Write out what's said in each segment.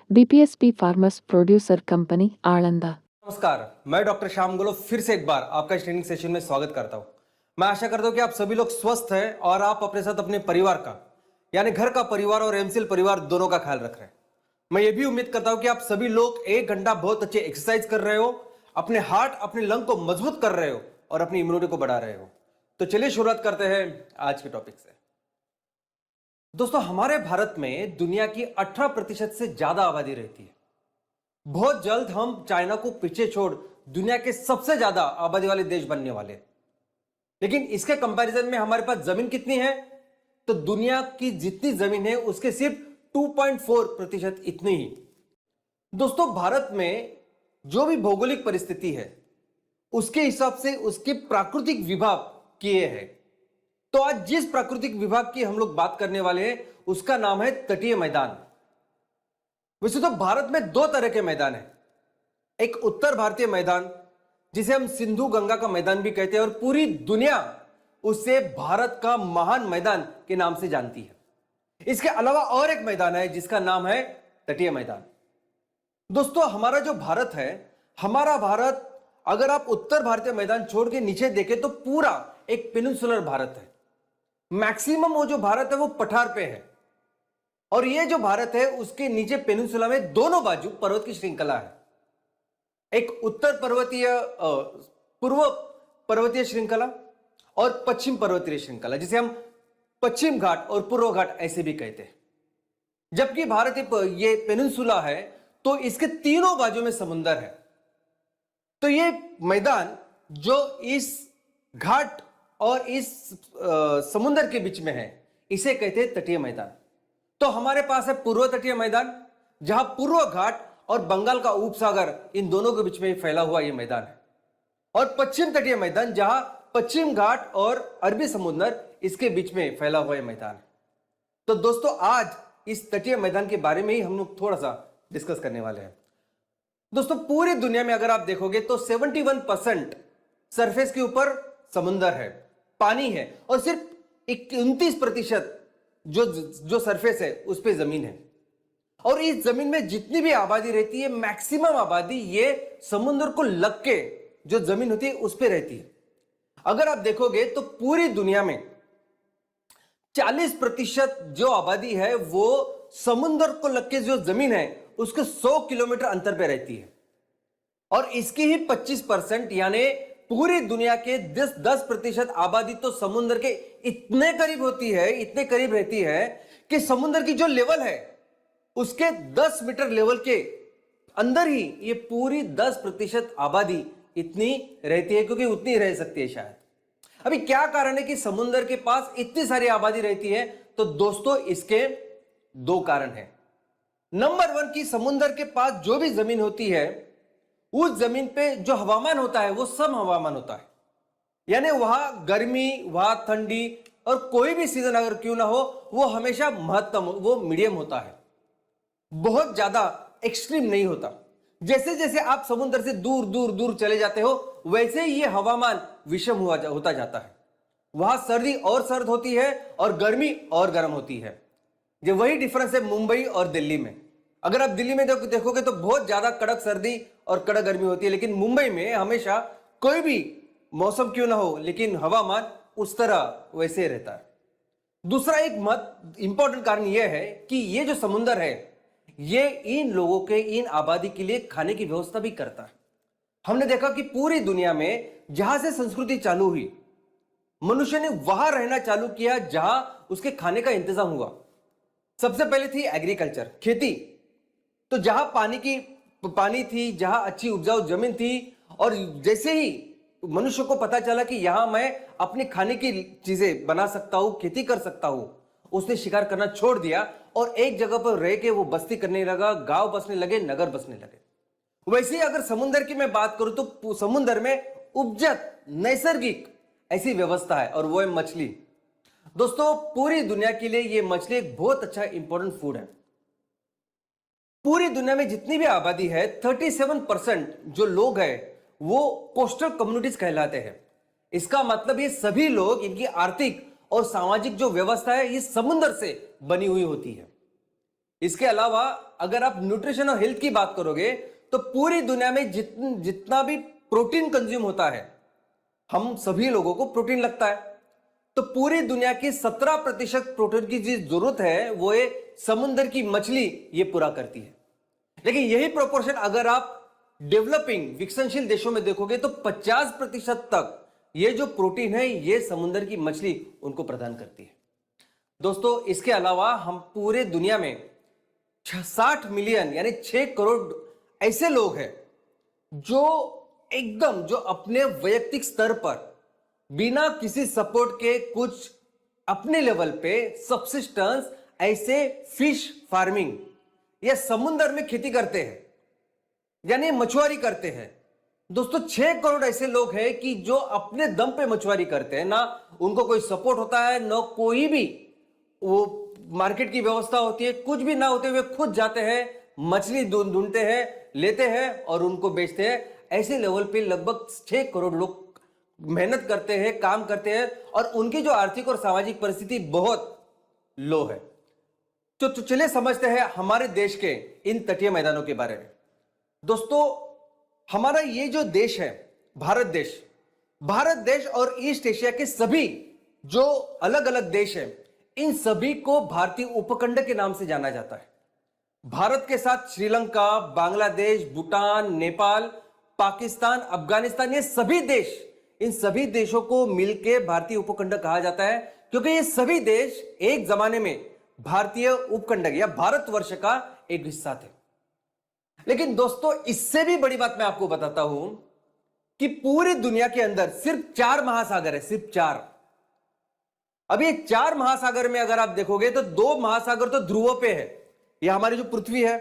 BPSP farmers producer company Alanda. नमस्कार, मैं doctor Shyam गुलो फिर से एक बार आपका इस ट्रेनिंग सेशन में स्वागत करता हूं। मैं आशा करता हूं कि आप सभी लोग स्वस्थ हैं और आप अपने साथ अपने परिवार का यानी घर का परिवार और एमसीएल परिवार दोनों का ख्याल रख रहे हैं। मैं ये भी उम्मीद करता हूं कि आप सभी लोग 1 घंटा बहुत अच्छे एक्सरसाइज कर रहे हो, अपने हार्ट अपने लंग को मजबूत कर रहे हो और अपनी इम्यूनिटी को बढ़ा रहे हो। तो चलिए शुरुआत करते हैं आज के टॉपिक से। दोस्तों, हमारे भारत में दुनिया की 18% से ज्यादा आबादी रहती है। बहुत जल्द हम चाइना को पीछे छोड़ दुनिया के सबसे ज्यादा आबादी वाले देश बनने वाले हैं। लेकिन इसके कंपैरिजन में हमारे पास जमीन कितनी है? तो दुनिया की जितनी जमीन है उसके सिर्फ 2.4% इतनी ही। दोस्तों, भारत में जो भी भौगोलिक परिस्थिति है उसके हिसाब से उसके प्राकृतिक विभाग किए हैं। तो आज जिस प्राकृतिक विभाग की हम लोग बात करने वाले हैं उसका नाम है तटीय मैदान। वैसे तो भारत में 2 तरह के मैदान हैं। एक उत्तर भारतीय मैदान जिसे हम सिंधु गंगा का मैदान भी कहते हैं और पूरी दुनिया उसे भारत का महान मैदान के नाम से जानती है। इसके अलावा और एक मैदान है जिसका नाम है तटीय मैदान। दोस्तों, हमारा जो भारत है, हमारा भारत अगर आप उत्तर भारतीय मैदान छोड़ के नीचे देखें तो पूरा एक पेनिनसुलर भारत है। मैक्सिमम वो जो भारत है वो पठार पे है और ये जो भारत है उसके नीचे पेनिनसुला में दोनों बाजू पर्वत की श्रृंखला है। एक पूर्व पर्वतीय श्रृंखला और पश्चिम पर्वतीय श्रृंखला, जिसे हम पश्चिम घाट और पूर्व घाट ऐसे भी कहते हैं। जबकि भारत ये पेनिनसुला है तो इसके तीनों बाजू में समुंदर है। तो ये मैदान जो इस घाट और इस समुंदर के बीच में है इसे कहते हैं तटीय मैदान। तो हमारे पास है पूर्व तटीय मैदान जहां पूर्व घाट और बंगाल का उपसागर इन दोनों के बीच में फैला हुआ यह मैदान है, और पश्चिम तटीय मैदान जहां पश्चिम घाट और अरबी समुद्र इसके बीच में फैला हुआ यह मैदान है। तो दोस्तों, आज इस तटीय मैदान के बारे में ही हम लोग थोड़ा सा डिस्कस करने वाले हैं। दोस्तों, पूरी दुनिया में अगर आप देखोगे तो 71% सरफेस के ऊपर समुद्र है, पानी है, और सिर्फ 29% जो सरफेस है उस पे जमीन है। और इस जमीन में जितनी भी आबादी रहती है, मैक्सिमम आबादी ये समुद्र को लग के जो जमीन होती है उस पे रहती है। अगर आप देखोगे तो पूरी दुनिया में 40% जो आबादी है वो समुद्र को लग के जो जमीन है उसके 100 किलोमीटर अंतर पे रहती है, और इसकी ही 25% यानी पूरी दुनिया के 10% आबादी तो समुद्र के इतने करीब होती है, इतने करीब रहती है कि समुद्र की जो लेवल है उसके 10 मीटर लेवल के अंदर ही ये पूरी 10% आबादी इतनी रहती है, क्योंकि उतनी रह सकती है शायद। अभी क्या कारण है कि समुद्र के पास इतनी सारी आबादी रहती है? तो दोस्तों, इसके 2 कारण हैं। नंबर 1 की समुद्र के पास जो भी जमीन होती है उस जमीन पे जो हवामान होता है वो सम हवामान होता है, यानी वहां गर्मी, वहां ठंडी, और कोई भी सीजन अगर क्यों ना हो वो हमेशा महत्तम, वो मीडियम होता है, बहुत ज्यादा एक्सट्रीम नहीं होता। जैसे जैसे आप समुद्र से दूर दूर दूर चले जाते हो वैसे ही ये हवामान विषम होता जाता है। वहां सर्दी और सर्द होती है और गर्मी और गर्म होती है। ये वही डिफरेंस है मुंबई और दिल्ली में। अगर आप दिल्ली में देखोगे तो बहुत ज्यादा कड़क सर्दी और कड़क गर्मी होती है, लेकिन मुंबई में हमेशा कोई भी मौसम क्यों ना हो लेकिन हवामान उस तरह वैसे रहता है। दूसरा एक इंपॉर्टेंट कारण यह है कि ये जो समुंदर है ये इन लोगों के, इन आबादी के लिए खाने की व्यवस्था भी करता है। हमने देखा कि पूरी दुनिया में जहां से संस्कृति चालू हुई, मनुष्य ने वहां रहना चालू किया जहां उसके खाने का इंतजाम हुआ। सबसे पहले थी एग्रीकल्चर, खेती। तो जहां पानी थी, जहां अच्छी उपजाऊ जमीन थी, और जैसे ही मनुष्य को पता चला कि यहां मैं अपने खाने की चीजें बना सकता हूं, खेती कर सकता हूं, उसने शिकार करना छोड़ दिया और एक जगह पर रह के वो बस्ती करने लगा, गांव बसने लगे, नगर बसने लगे। वैसे ही अगर समुद्र की मैं बात करूं तो समुद्र में उपजत नैसर्गिक ऐसी व्यवस्था है और वो है मछली। दोस्तों, पूरी दुनिया के लिए ये मछली एक बहुत अच्छा इंपॉर्टेंट फूड है। पूरी दुनिया में जितनी भी आबादी है 37% जो लोग हैं वो कोस्टल कम्युनिटीज कहलाते हैं। इसका मतलब ये सभी लोग, इनकी आर्थिक और सामाजिक जो व्यवस्था है ये समुद्र से बनी हुई होती है। इसके अलावा अगर आप न्यूट्रिशन और हेल्थ की बात करोगे तो पूरी दुनिया में जितना भी प्रोटीन कंज्यूम होता है, हम सभी लोगों को प्रोटीन लगता है। तो पूरी दुनिया की 17% प्रोटीन की जो जरूरत है वो ये समुद्र की मछली ये पूरा करती है। लेकिन यही प्रोपोर्शन अगर आप डेवलपिंग विकसनशील देशों में देखोगे तो 50% तक ये जो प्रोटीन है ये समुद्र की मछली उनको प्रदान करती है। दोस्तों, इसके अलावा हम पूरे दुनिया में 60 मिलियन यानी 6 करोड़ ऐसे लोग हैं जो अपने वैयक्तिक स्तर पर बिना किसी सपोर्ट के कुछ अपने लेवल पे सब्सिस्टेंस ऐसे फिश फार्मिंग या समुद्र में खेती करते हैं, यानी मछुआरी करते हैं। दोस्तों, 6 करोड़ ऐसे लोग हैं कि जो अपने दम पे मछुआरी करते हैं, ना उनको कोई सपोर्ट होता है, ना कोई भी वो मार्केट की व्यवस्था होती है, कुछ भी ना होते हुए खुद जाते हैं, मछली ढूंढते हैं, लेते हैं और उनको बेचते हैं। ऐसे लेवल पे लगभग 6 करोड़ लोग मेहनत करते हैं, काम करते हैं और उनकी जो आर्थिक और सामाजिक परिस्थिति बहुत लो है। तो चलिए समझते हैं हमारे देश के इन तटीय मैदानों के बारे में। दोस्तों, हमारा ये जो देश है भारत देश और ईस्ट एशिया के सभी जो अलग अलग देश हैं, इन सभी को भारतीय उपखंड के नाम से जाना जाता है। भारत के साथ श्रीलंका, बांग्लादेश, भूटान, नेपाल, पाकिस्तान, अफगानिस्तान, ये सभी देश, इन सभी देशों को मिलकर भारतीय उपखंड कहा जाता है, क्योंकि ये सभी देश एक जमाने में भारतीय उपखंड या भारतवर्ष का एक हिस्सा थे। लेकिन दोस्तों, इससे भी बड़ी बात मैं आपको बताता हूं कि पूरी दुनिया के अंदर सिर्फ 4 महासागर है, सिर्फ 4। अब ये 4 महासागर में अगर आप देखोगे तो 2 महासागर तो ध्रुवों पे है, ये हमारी जो पृथ्वी है,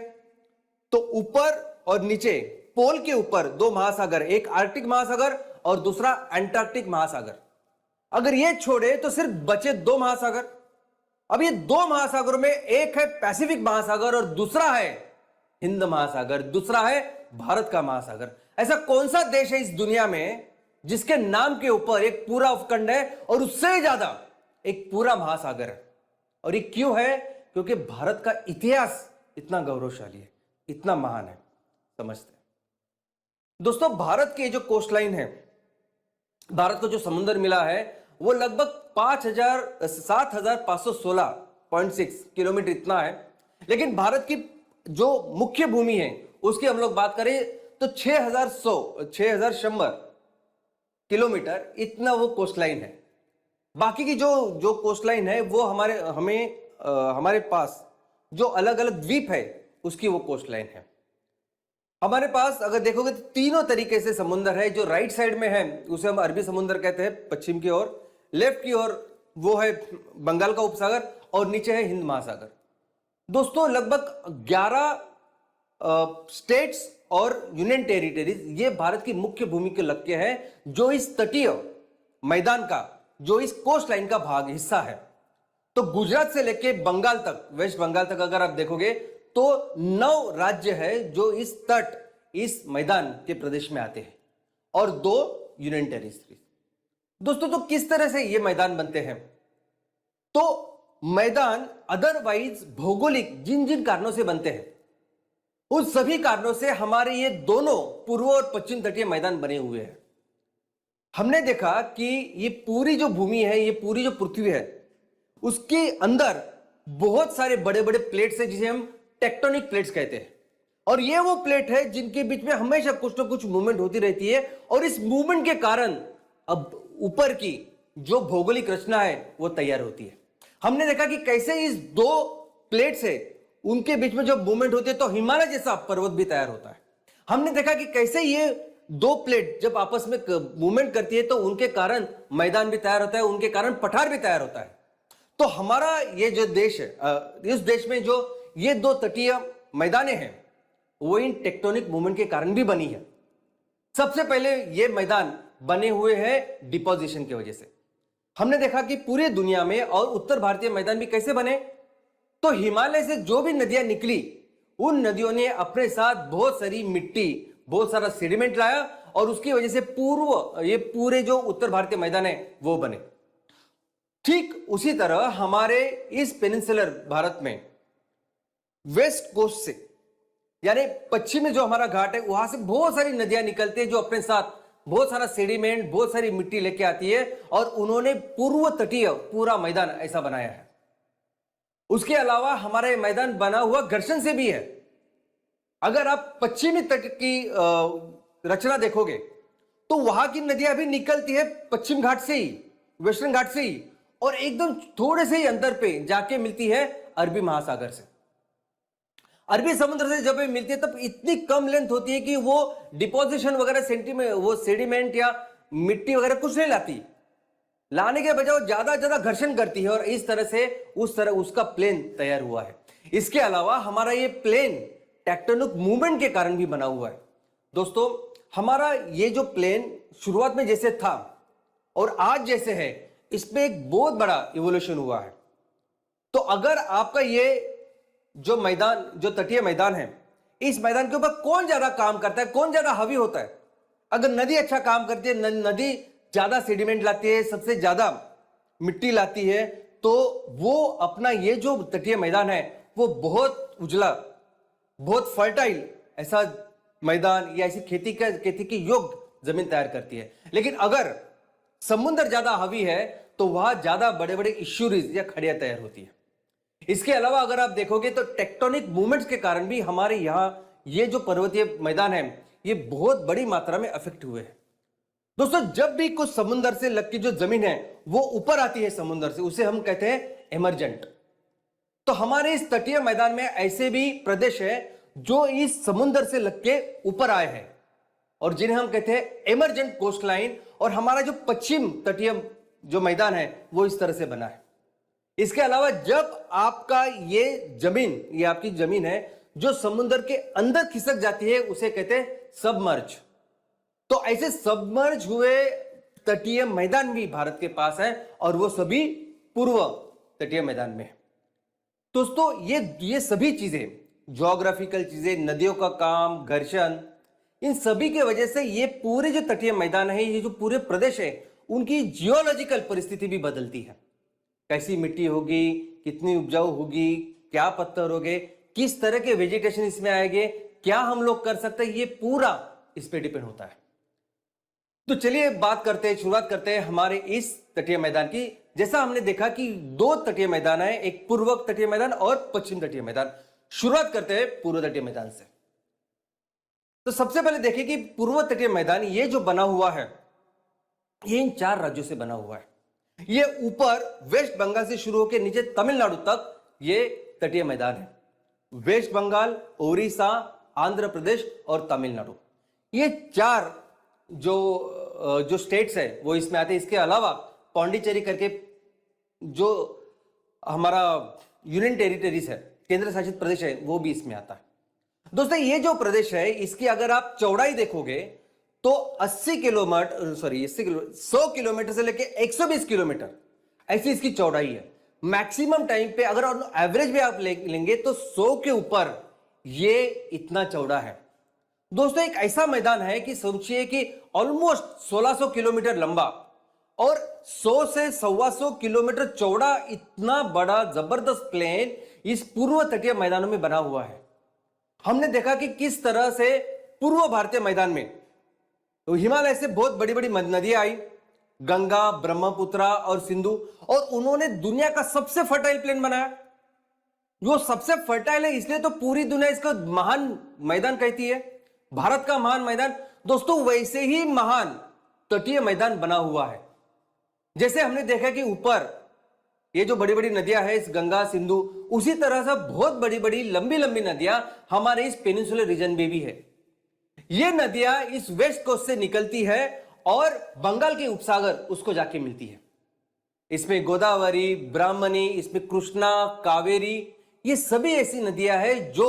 तो ऊपर और नीचे पोल के ऊपर 2 महासागर, एक आर्कटिक महासागर और दूसरा अंटार्कटिक महासागर। अगर ये छोड़े तो सिर्फ बचे 2 महासागर। अब ये 2 महासागरों में एक है पैसिफिक महासागर और दूसरा है हिंद महासागर, दूसरा है भारत का महासागर। ऐसा कौन सा देश है इस दुनिया में जिसके नाम के ऊपर एक पूरा उपखंड है और उससे ज्यादा एक पूरा महासागर है? और ये क्यों है? क्योंकि भारत का इतिहास इतना गौरवशाली है, इतना महान है। समझते हैं दोस्तों, भारत की जो कोस्ट लाइन है, भारत को जो समुद्र मिला है वो लगभग 7,516.6 किलोमीटर इतना है। लेकिन भारत की जो मुख्य भूमि है उसकी हम लोग बात करें तो 6,100 किलोमीटर इतना वो कोस्ट लाइन है। बाकी की जो कोस्ट लाइन है वो हमारे पास जो अलग अलग द्वीप है उसकी वो कोस्ट लाइन है। हमारे पास अगर देखोगे तो तीनों तरीके से समुद्र है। जो राइट साइड में है उसे हम अरबी समुद्र कहते हैं पश्चिम की ओर, लेफ्ट की ओर वो है बंगाल का उपसागर और नीचे है हिंद महासागर। दोस्तों, लगभग 11 स्टेट्स और यूनियन टेरिटरीज ये भारत की मुख्य भूमि के लग के हैं, जो इस तटीय मैदान का, जो इस कोस्ट लाइन का भाग हिस्सा है। तो गुजरात से लेके बंगाल तक, वेस्ट बंगाल तक अगर आप देखोगे तो 9 राज्य है जो इस मैदान के प्रदेश में आते हैं और 2 यूनियन टेरिटरीज। दोस्तों, तो किस तरह से ये मैदान बनते हैं? तो मैदान अदरवाइज भौगोलिक जिन जिन कारणों से बनते हैं उन सभी कारणों से हमारे ये दोनों पूर्व और पश्चिम तटीय मैदान बने हुए हैं। हमने देखा कि ये पूरी जो भूमि है, ये पूरी जो पृथ्वी है, उसके अंदर बहुत सारे बड़े बड़े प्लेट्स हैं जिसे हम टेक्टोनिक प्लेट्स कहते हैं। और ये वो प्लेट है जिनके बीच में हमेशा कुछ ना कुछ मूवमेंट होती रहती है और इस मूवमेंट के कारण अब ऊपर की जो भौगोलिक रचना है वो तैयार होती है। हमने देखा कि कैसे इस 2 प्लेट्स है उनके बीच में जब मूवमेंट होती है तो हिमालय जैसा पर्वत भी तैयार होता है। हमने देखा कि कैसे ये 2 प्लेट जब आपस में मूवमेंट करती है तो उनके कारण मैदान भी तैयार होता है, उनके कारण पठार भी तैयार होता है। तो हमारा ये जो देश है, इस देश में जो ये 2 तटीय मैदाने हैं वो इन टेक्टोनिक मूवमेंट के कारण भी बनी है। सबसे पहले ये मैदान बने हुए हैं डिपोजिशन की वजह से। हमने देखा कि पूरी दुनिया में और उत्तर भारतीय मैदान भी कैसे बने, तो हिमालय से जो भी नदियां निकली उन नदियों ने अपने साथ बहुत सारी मिट्टी, बहुत सारा सेडिमेंट लाया और उसकी वजह से ये पूरे जो उत्तर भारतीय मैदान है वो बने। ठीक उसी तरह हमारे इस पेनिनसुलर भारत में वेस्ट कोस्ट से, यानी पश्चिम में जो हमारा घाट है वहां से बहुत सारी नदियां निकलती है जो अपने साथ बहुत सारा सेडिमेंट, बहुत सारी मिट्टी लेके आती है, और उन्होंने पूर्व तटीय पूरा मैदान ऐसा बनाया है। उसके अलावा हमारा ये मैदान बना हुआ घर्षण से भी है। अगर आप पश्चिमी तट की रचना देखोगे तो वहां की नदियां भी निकलती है पश्चिम घाट से ही, वेस्टर्न घाट से ही, और एकदम थोड़े से ही अंतर पे जाके मिलती है अरबी महासागर से। अरबी समुद्र से जब ये मिलती है तब इतनी कम लेंथ होती है कि वो डिपोजिशन वगैरह सेंटीमेंट, वो सेडिमेंट या मिट्टी वगैरह कुछ नहीं लाती। लाने के बजाय ज्यादा घर्षण करती है, और इस तरह से उस तरह उसका प्लेन तैयार हुआ है। इसके अलावा हमारा ये प्लेन टेक्टोनिक मूवमेंट के कारण भी बना हुआ है। दोस्तों, हमारा ये जो प्लेन शुरुआत में जैसे था और आज जैसे है, इसमें एक बहुत बड़ा इवोल्यूशन हुआ है। तो अगर आपका ये जो मैदान, जो तटीय मैदान है, इस मैदान के ऊपर कौन ज्यादा काम करता है, कौन ज्यादा हावी होता है? अगर नदी अच्छा काम करती है, नदी ज्यादा सेडिमेंट लाती है, सबसे ज्यादा मिट्टी लाती है, तो वो अपना ये जो तटीय मैदान है वो बहुत उजला, बहुत फर्टाइल ऐसा मैदान या ऐसी खेती की योग्य जमीन तैयार करती है। लेकिन अगर समुद्र ज्यादा हावी है तो वहां ज्यादा बड़े बड़े इश्यूरीज या खड़ियां तैयार होती है। इसके अलावा अगर आप देखोगे तो टेक्टोनिक मूवमेंट्स के कारण भी हमारे यहां ये जो पर्वतीय मैदान है ये बहुत बड़ी मात्रा में अफेक्ट हुए हैं। दोस्तों, जब भी कुछ समुद्र से लग की जो जमीन है वो ऊपर आती है समुद्र से, उसे हम कहते हैं एमरजेंट। तो हमारे इस तटीय मैदान में ऐसे भी प्रदेश है जो इस समुद्र से लग के ऊपर आए हैं और जिन्हें हम कहते हैं एमरजेंट कोस्ट लाइन। और हमारा जो पश्चिम तटीय जो मैदान है वो इस तरह से बना है। इसके अलावा जब आपका ये जमीन, ये आपकी जमीन है जो समुद्र के अंदर खिसक जाती है, उसे कहते हैं सबमर्ज। तो ऐसे सबमर्ज हुए तटीय मैदान भी भारत के पास है और वो सभी पूर्व तटीय मैदान में है। दोस्तों, ये सभी चीजें, ज्योग्राफिकल चीजें, नदियों का काम, घर्षण, इन सभी के वजह से ये पूरे जो तटीय मैदान है, ये जो पूरे प्रदेश है, उनकी जियोलॉजिकल परिस्थिति भी बदलती है। कैसी मिट्टी होगी, कितनी उपजाऊ होगी, क्या पत्थर होंगे, किस तरह के वेजिटेशन इसमें आएंगे, क्या हम लोग कर सकते हैं, ये पूरा इस पे डिपेंड होता है। तो चलिए शुरुआत करते हैं हमारे इस तटीय मैदान की। जैसा हमने देखा कि दो तटीय मैदान है, एक पूर्व तटीय मैदान और पश्चिम तटीय मैदान। शुरुआत करते हैं पूर्व तटीय मैदान से। तो सबसे पहले देखिए कि पूर्व तटीय मैदान ये जो बना हुआ है ये इन 4 राज्यों से बना हुआ है। ये ऊपर वेस्ट बंगाल से शुरू होकर नीचे तमिलनाडु तक ये तटीय मैदान है। वेस्ट बंगाल, ओडिशा, आंध्र प्रदेश और तमिलनाडु, ये 4 जो स्टेट्स है वो इसमें आते हैं। इसके अलावा पौंडीचेरी करके जो हमारा यूनियन टेरिटरीज है, केंद्र शासित प्रदेश है, वो भी इसमें आता है। दोस्तों, ये जो प्रदेश है इसकी अगर आप चौड़ाई देखोगे तो 100 किलोमीटर से लेके 120 किलोमीटर ऐसी इसकी चौड़ाई है। मैक्सिमम टाइम पे अगर एवरेज भी आप लेंगे तो 100 के ऊपर ये इतना चौड़ा है। दोस्तों, एक ऐसा मैदान है कि सोचिए कि ऑलमोस्ट 1600 किलोमीटर लंबा और 100 से 125 किलोमीटर चौड़ा इतना बड़ा जबरदस्त प्लेन इस पूर्व तटीय मैदानों में बना हुआ है। हमने देखा कि किस तरह से पूर्व भारतीय मैदान में तो हिमालय से बहुत बड़ी बड़ी नदियां आई, गंगा, ब्रह्मपुत्र और सिंधु, और उन्होंने दुनिया का सबसे फर्टाइल प्लेन बनाया। जो सबसे फर्टाइल है इसलिए तो पूरी दुनिया इसका महान मैदान कहती है, भारत का महान मैदान। दोस्तों, वैसे ही महान तटीय मैदान बना हुआ है। जैसे हमने देखा कि ऊपर ये जो बड़ी बड़ी नदियां है, इस गंगा, सिंधु, उसी तरह से बहुत बड़ी बड़ी लंबी लंबी नदियां हमारे इस पेनिनसुलर रीजन में भी है। ये नदियां इस वेस्ट कोस्ट से निकलती है और बंगाल के उपसागर उसको जाके मिलती है। इसमें गोदावरी, ब्राह्मणी, इसमें कृष्णा, कावेरी, ये सभी ऐसी नदियां हैं जो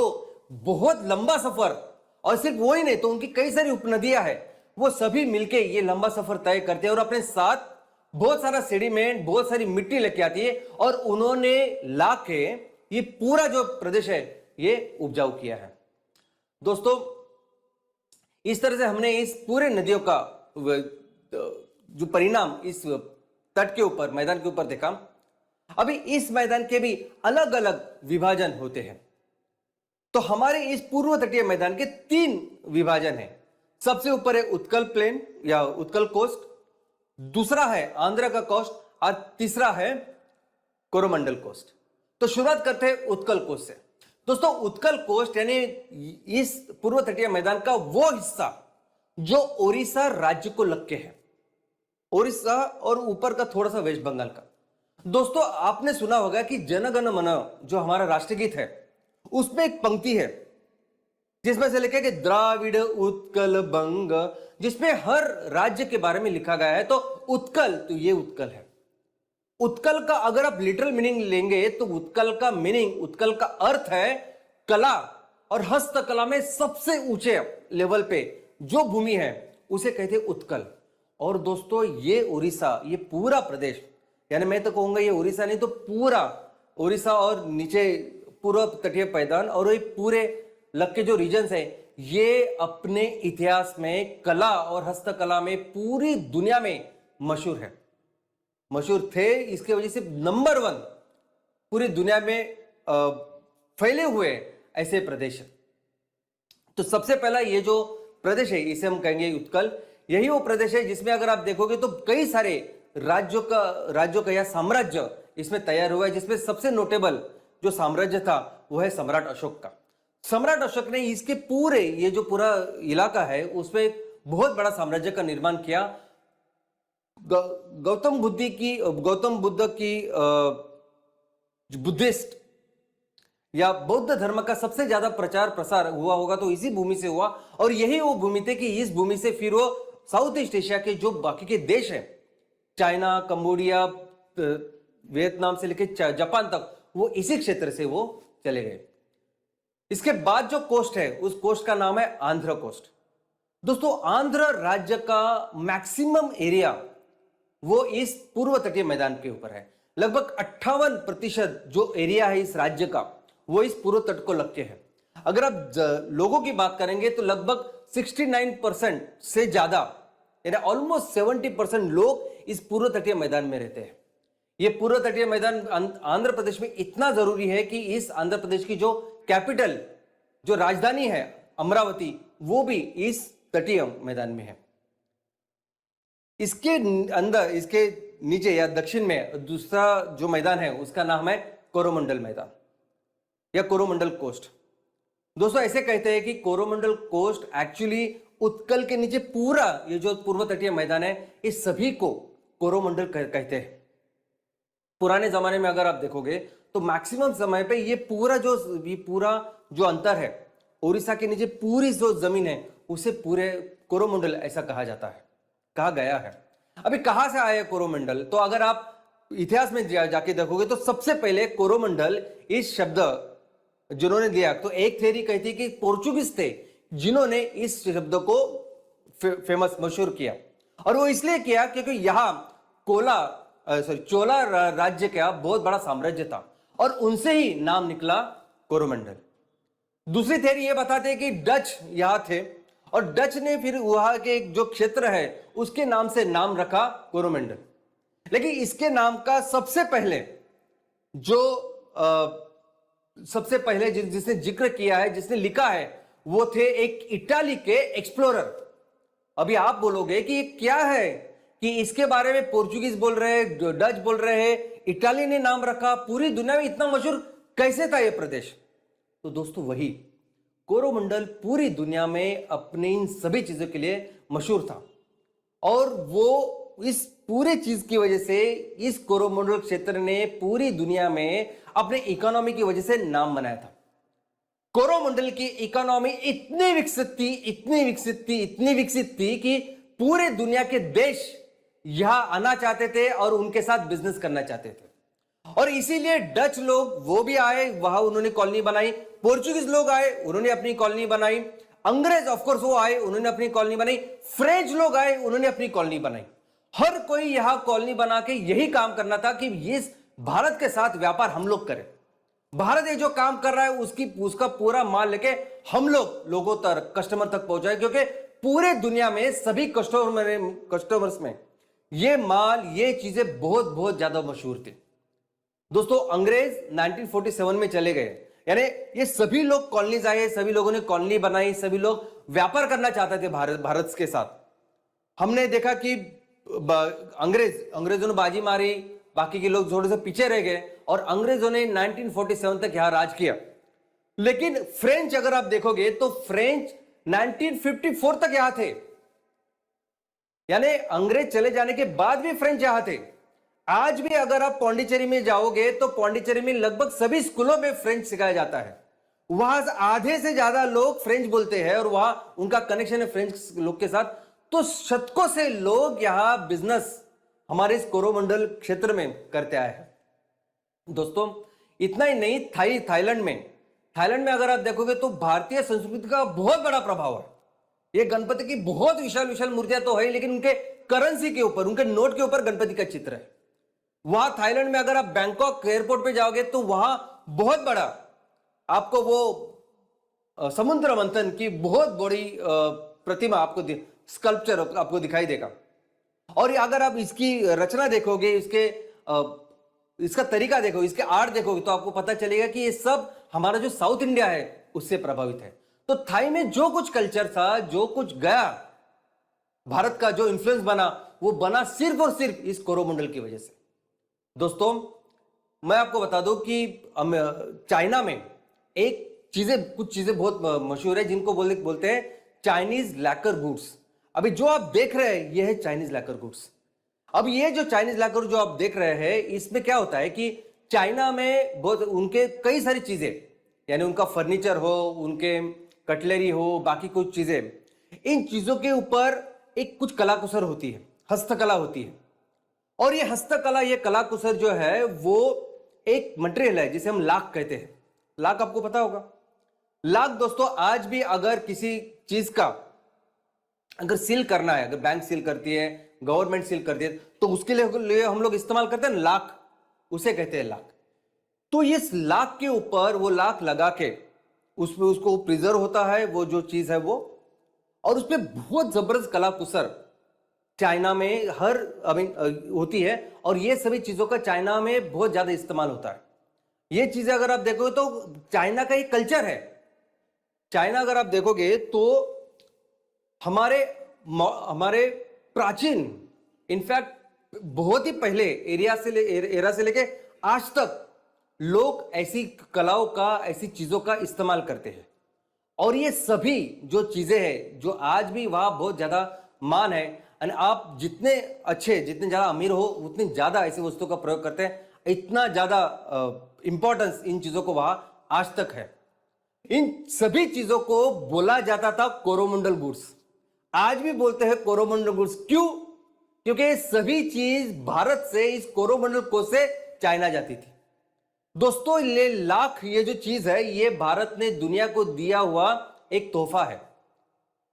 बहुत लंबा सफर, और सिर्फ वो ही नहीं तो उनकी कई सारी उपनदियां हैं, वो सभी मिलके ये लंबा सफर तय करते हैं और अपने साथ बहुत सारा सेडिमेंट, बहुत सारी मिट्टी लेके आती है और उन्होंने लाके ये पूरा जो प्रदेश है ये उपजाऊ किया है। दोस्तों, इस तरह से हमने इस पूरे नदियों का जो परिणाम इस तट के ऊपर, मैदान के ऊपर देखा। अभी इस मैदान के भी अलग अलग विभाजन होते हैं। तो हमारे इस पूर्व तटीय मैदान के 3 विभाजन हैं। सबसे ऊपर है उत्कल प्लेन या उत्कल कोस्ट, दूसरा है आंध्र का कोस्ट और तीसरा है कोरोमंडल कोस्ट। तो शुरुआत करते हैं उत्कल कोस्ट से। दोस्तों, उत्कल कोस्ट यानी इस पूर्व तटीय मैदान का वो हिस्सा जो ओडिशा राज्य को लग के है, ओडिशा और ऊपर का थोड़ा सा वेस्ट बंगाल का। दोस्तों, आपने सुना होगा कि जन गण मन जो हमारा राष्ट्रगीत है उसमें एक पंक्ति है जिसमें से लिखा है कि द्राविड़ उत्कल बंग, जिसमें हर राज्य के बारे में लिखा गया है। तो उत्कल, तो ये उत्कल है। उत्कल का अगर आप लिटरल मीनिंग लेंगे तो उत्कल का मीनिंग, उत्कल का अर्थ है कला और हस्तकला में सबसे ऊंचे लेवल पे जो भूमि है उसे कहते हैं उत्कल। और दोस्तों, ये उड़ीसा, ये पूरा प्रदेश, यानी मैं तो कहूंगा ये उड़ीसा नहीं तो पूरा उड़ीसा और नीचे पूर्व तटीय मैदान और ये पूरे लग के जो रीजन्स है, ये अपने इतिहास में कला और हस्तकला में पूरी दुनिया में मशहूर है, मशहूर थे। इसके वजह से नंबर 1 पूरी दुनिया में फैले हुए ऐसे प्रदेश है। तो सबसे पहला ये जो प्रदेश है इसे हम कहेंगे उत्कल। यही वो प्रदेश है जिसमें अगर आप देखोगे तो कई सारे राज्यों का या साम्राज्य इसमें तैयार हुआ है, जिसमें सबसे नोटेबल जो साम्राज्य था वो है सम्राट अशोक का। सम्राट अशोक ने इसके पूरे ये जो पूरा इलाका है उसमें बहुत बड़ा साम्राज्य का निर्माण किया। गौतम बुद्ध की बुद्धिस्ट या बौद्ध धर्म का सबसे ज्यादा प्रचार प्रसार हुआ होगा तो इसी भूमि से हुआ। और यही वो भूमि थी कि इस भूमि से फिर वो साउथ ईस्ट एशिया के जो बाकी के देश हैं, चाइना, कंबोडिया, वियतनाम से लेकर जापान तक, वो इसी क्षेत्र से वो चले गए। इसके बाद जो कोस्ट है उस कोस्ट का नाम है आंध्र कोस्ट। दोस्तों, आंध्र राज्य का मैक्सिमम एरिया वो इस पूर्व तटीय मैदान के ऊपर है। लगभग 58% जो एरिया है इस राज्य का वो इस पूर्व तट को लग के है। अगर आप लोगों की बात करेंगे तो लगभग 69% से ज्यादा, यानी ऑलमोस्ट 70% लोग इस पूर्व तटीय मैदान में रहते हैं। ये पूर्व तटीय मैदान आंध्र प्रदेश में इतना जरूरी है कि इस आंध्र प्रदेश की जो कैपिटल, जो राजधानी है अमरावती, वो भी इस तटीय मैदान में है। इसके अंदर, इसके नीचे या दक्षिण में दूसरा जो मैदान है उसका नाम है कोरोमंडल मैदान या कोरोमंडल कोस्ट। दोस्तों, ऐसे कहते हैं कि कोरोमंडल कोस्ट एक्चुअली उत्कल के नीचे पूरा ये जो पूर्व तटीय मैदान है इस सभी को कोरोमंडल कहते हैं। पुराने जमाने में अगर आप देखोगे तो मैक्सिमम समय पे ये पूरा जो अंतर है, उड़ीसा के नीचे पूरी जो जमीन है उसे पूरे कोरोमंडल ऐसा कहा गया है। अभी कहां से आया कोरोमंडल? तो अगर आप इतिहास में जाके देखोगे तो सबसे पहले कोरोमंडल इस शब्द जिन्होंने दिया, तो एक थ्योरी कहती है कि पोर्चुगीज थे जिन्होंने इस शब्द को मशहूर किया। और वो इसलिए किया क्योंकि यहां चोला राज्य का बहुत बड़ा साम्राज्य था और उनसे ही नाम निकला कोरोमंडल। दूसरी थ्योरी ये बताते हैं कि डच यहां थे और डच ने फिर वहां के जो क्षेत्र है उसके नाम से नाम रखा कोरोमंडल। लेकिन इसके नाम का सबसे पहले जिसने जिक्र किया है, जिसने लिखा है, वो थे एक इटाली के एक्सप्लोरर। अभी आप बोलोगे कि ये क्या है कि इसके बारे में पोर्चुगीज बोल रहे हैं, डच बोल रहे हैं, इटाली ने नाम रखा, पूरी दुनिया में इतना मशहूर कैसे था यह प्रदेश? तो दोस्तों, वही कोरोमंडल पूरी दुनिया में अपनी इन सभी चीजों के लिए मशहूर था और वो इस पूरी चीज की वजह से इस कोरोमंडल क्षेत्र ने पूरी दुनिया में अपने इकोनॉमी की वजह से नाम बनाया था। कोरोमंडल की इकोनॉमी इतनी विकसित थी कि पूरे दुनिया के देश यहां आना चाहते थे और उनके साथ बिजनेस करना चाहते थे। और इसीलिए डच लोग वो भी आए, वहां उन्होंने कॉलोनी बनाई, पोर्चुगीज लोग आए, उन्होंने अपनी कॉलोनी बनाई, अंग्रेज ऑफकोर्स वो आए, उन्होंने अपनी कॉलोनी बनाई, फ्रेंच लोग आए, उन्होंने अपनी कॉलोनी बनाई। हर कोई यहां कॉलोनी बना के यही काम करना था कि ये भारत के साथ व्यापार हम लोग करें। भारत ये जो काम कर रहा है उसका पूरा माल लेके हम लोगों तक, कस्टमर तक पहुंचाए, क्योंकि पूरे दुनिया में सभी कस्टमर्स में ये माल, ये चीजें बहुत बहुत ज्यादा मशहूर थी। दोस्तों, अंग्रेज 1947 में चले गए, यानी ये सभी लोग कॉलोनीज आए, सभी लोगों ने कॉलोनी बनाई, सभी लोग व्यापार करना चाहते थे भारत के साथ। हमने देखा कि अंग्रेजों ने बाजी मारी, बाकी के लोग थोड़े से पीछे रह गए और अंग्रेजों ने 1947 तक यहां राज किया। लेकिन फ्रेंच अगर आप देखोगे तो फ्रेंच 1954 तक यहां थे, यानी अंग्रेज चले जाने के बाद भी फ्रेंच यहां थे। आज भी अगर आप पौंडीचेरी में जाओगे तो पौंडीचेरी में लगभग सभी स्कूलों में फ्रेंच सिखाया जाता है। वहां आधे से ज्यादा लोग फ्रेंच बोलते हैं और वहां उनका कनेक्शन है फ्रेंच लोग के साथ। तो शतकों से लोग यहां बिजनेस हमारे इस कोरोमंडल क्षेत्र में करते आए हैं। दोस्तों इतना ही नहीं, थाईलैंड में अगर आप देखोगे तो भारतीय संस्कृति का बहुत बड़ा प्रभाव है। ये गणपति की बहुत विशाल विशाल मूर्तियां तो है, लेकिन उनके करेंसी के ऊपर, उनके नोट के ऊपर गणपति का चित्र है। वहां थाईलैंड में अगर आप बैंकॉक एयरपोर्ट पे जाओगे तो वहां बहुत बड़ा आपको वो समुद्र मंथन की बहुत बड़ी प्रतिमा आपको स्कल्पचर आपको दिखाई देगा। और अगर आप इसकी रचना देखोगे, इसका तरीका देखो, इसके आर्ट देखोगे तो आपको पता चलेगा कि ये सब हमारा जो साउथ इंडिया है उससे प्रभावित है। तो थाई में जो कुछ कल्चर था, जो कुछ गया, भारत का जो इन्फ्लुएंस बना, वो बना सिर्फ और सिर्फ इस कोरोमंडल की वजह से। दोस्तों मैं आपको बता दूं कि चाइना में कुछ चीजें बहुत मशहूर है, जिनको बोलते हैं चाइनीज लैकर गुड्स। अभी जो आप देख रहे हैं ये है चाइनीज लैकर गुड्स। अब ये जो चाइनीज लैकर जो आप देख रहे हैं, इसमें क्या होता है कि चाइना में बहुत उनके कई सारी चीजें, यानी उनका फर्नीचर हो, उनके कटलरी हो, बाकी कुछ चीजें, इन चीजों के ऊपर एक कुछ कलाकुसर होती है, हस्तकला होती है। और ये हस्तकला, ये कलाकुसर जो है वो एक मटेरियल है जिसे हम लाख कहते हैं। लाख आपको पता होगा। लाख दोस्तों आज भी अगर किसी चीज का अगर सील करना है, अगर बैंक सील करती है, गवर्नमेंट सील करती है, तो उसके लिए हम लोग इस्तेमाल करते हैं लाख, उसे कहते हैं लाख। तो इस लाख के ऊपर वो लाख लगा के उसमें उसको प्रिजर्व होता है वो जो चीज है वो, और उसमें बहुत जबरदस्त कलाकुसर चाइना में होती है। और ये सभी चीजों का चाइना में बहुत ज्यादा इस्तेमाल होता है। ये चीजें अगर आप देखोगे तो चाइना का एक कल्चर है। चाइना अगर आप देखोगे तो हमारे प्राचीन, इनफैक्ट बहुत ही पहले एरा से लेके आज तक लोग ऐसी कलाओं का, ऐसी चीजों का इस्तेमाल करते हैं। और ये सभी जो चीजें हैं जो आज भी वहां बहुत ज्यादा मान है, और आप जितने अच्छे, जितने ज्यादा अमीर हो, उतनी ज्यादा ऐसी वस्तुओं का प्रयोग करते हैं। इतना ज्यादा इंपॉर्टेंस इन चीजों को वहां आज तक है। इन सभी चीजों को बोला जाता था कोरोमंडल गुड्स। आज भी बोलते हैं कोरोमंडल गुड्स। क्यों? क्योंकि ये सभी चीज भारत से, इस कोरोमंडल कोष से चाइना जाती थी। दोस्तों ये लाख, ये जो चीज है, ये भारत ने दुनिया को दिया हुआ एक तोहफा है।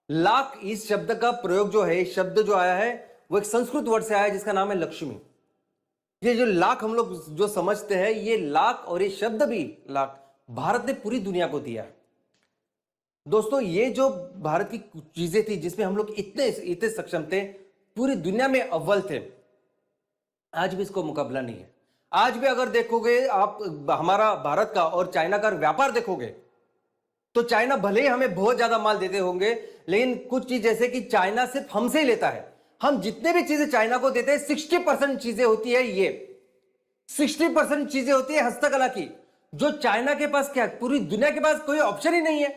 लाख इस शब्द का प्रयोग जो है, शब्द जो आया है वो एक संस्कृत वर्ड से आया है जिसका नाम है लक्ष्मी। ये जो लाख हम लोग जो समझते हैं, ये लाख और ये शब्द भी लाख भारत ने पूरी दुनिया को दिया है। दोस्तों ये जो भारत की चीजें थी जिसमें हम लोग इतने सक्षम थे, पूरी दुनिया में अव्वल थे, आज भी इसको मुकाबला नहीं है। आज भी अगर देखोगे आप हमारा भारत का और चाइना का व्यापार देखोगे तो चाइना भले ही हमें बहुत ज्यादा माल देते होंगे, लेकिन कुछ चीज जैसे कि चाइना सिर्फ हमसे ही लेता है। हम जितने भी चीजें चाइना को देते हैं 60% चीजें होती है, ये 60% चीजें होती है हस्तकला की, जो चाइना के पास क्या है, पूरी दुनिया के पास कोई ऑप्शन ही नहीं है।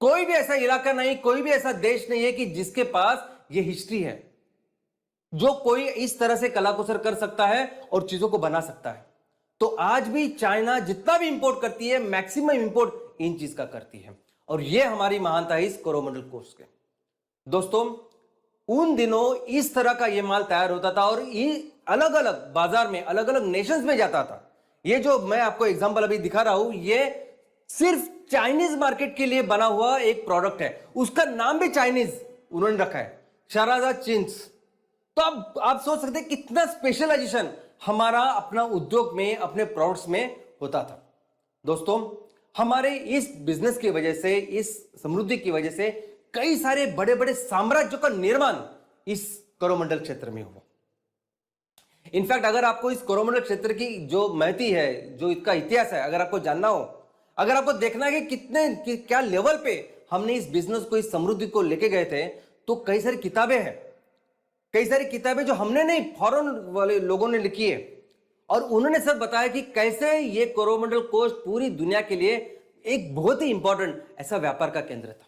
कोई भी ऐसा इलाका नहीं, कोई भी ऐसा देश नहीं है कि जिसके पास ये हिस्ट्री है, जो कोई इस तरह से कलाकुसर कर सकता है और चीजों को बना सकता है। तो आज भी चाइना जितना भी इंपोर्ट करती है, मैक्सिमम इंपोर्ट इन चीज का करती है। और ये हमारी महानता है इस कोरोमंडल कोष के। दोस्तों उन दिनों इस तरह का ये माल तैयार होता था और ये अलग अलग बाजार में, अलग अलग नेशंस में जाता था। ये जो मैं आपको एग्जांपल अभी दिखा रहा हूं, ये सिर्फ चाइनीज मार्केट के लिए बना हुआ एक प्रोडक्ट है। उसका नाम भी चाइनीज उन्होंने रखा है, शराजा चिंस। तो अब आप सोच सकते हैं कितना स्पेशलाइजेशन हमारा अपना उद्योग में, अपने प्रोडक्ट्स में होता था। दोस्तों हमारे इस बिजनेस की वजह से, इस समृद्धि की वजह से कई सारे बड़े बड़े साम्राज्यों का निर्माण इस कोरोमंडल क्षेत्र में हुआ। इनफैक्ट अगर आपको इस कोरोमंडल क्षेत्र की जो महती है, जो इसका इतिहास है, अगर आपको जानना हो, अगर आपको देखना है कि क्या लेवल पे हमने इस बिजनेस को, इस समृद्धि को लेके गए थे, तो कई सारी किताबें हैं, कई सारी किताबें जो हमने नहीं, फॉरेन वाले लोगों ने लिखी है, और उन्होंने सब बताया कि कैसे ये कोरोमंडल कोष पूरी दुनिया के लिए एक बहुत ही इंपॉर्टेंट ऐसा व्यापार का केंद्र था।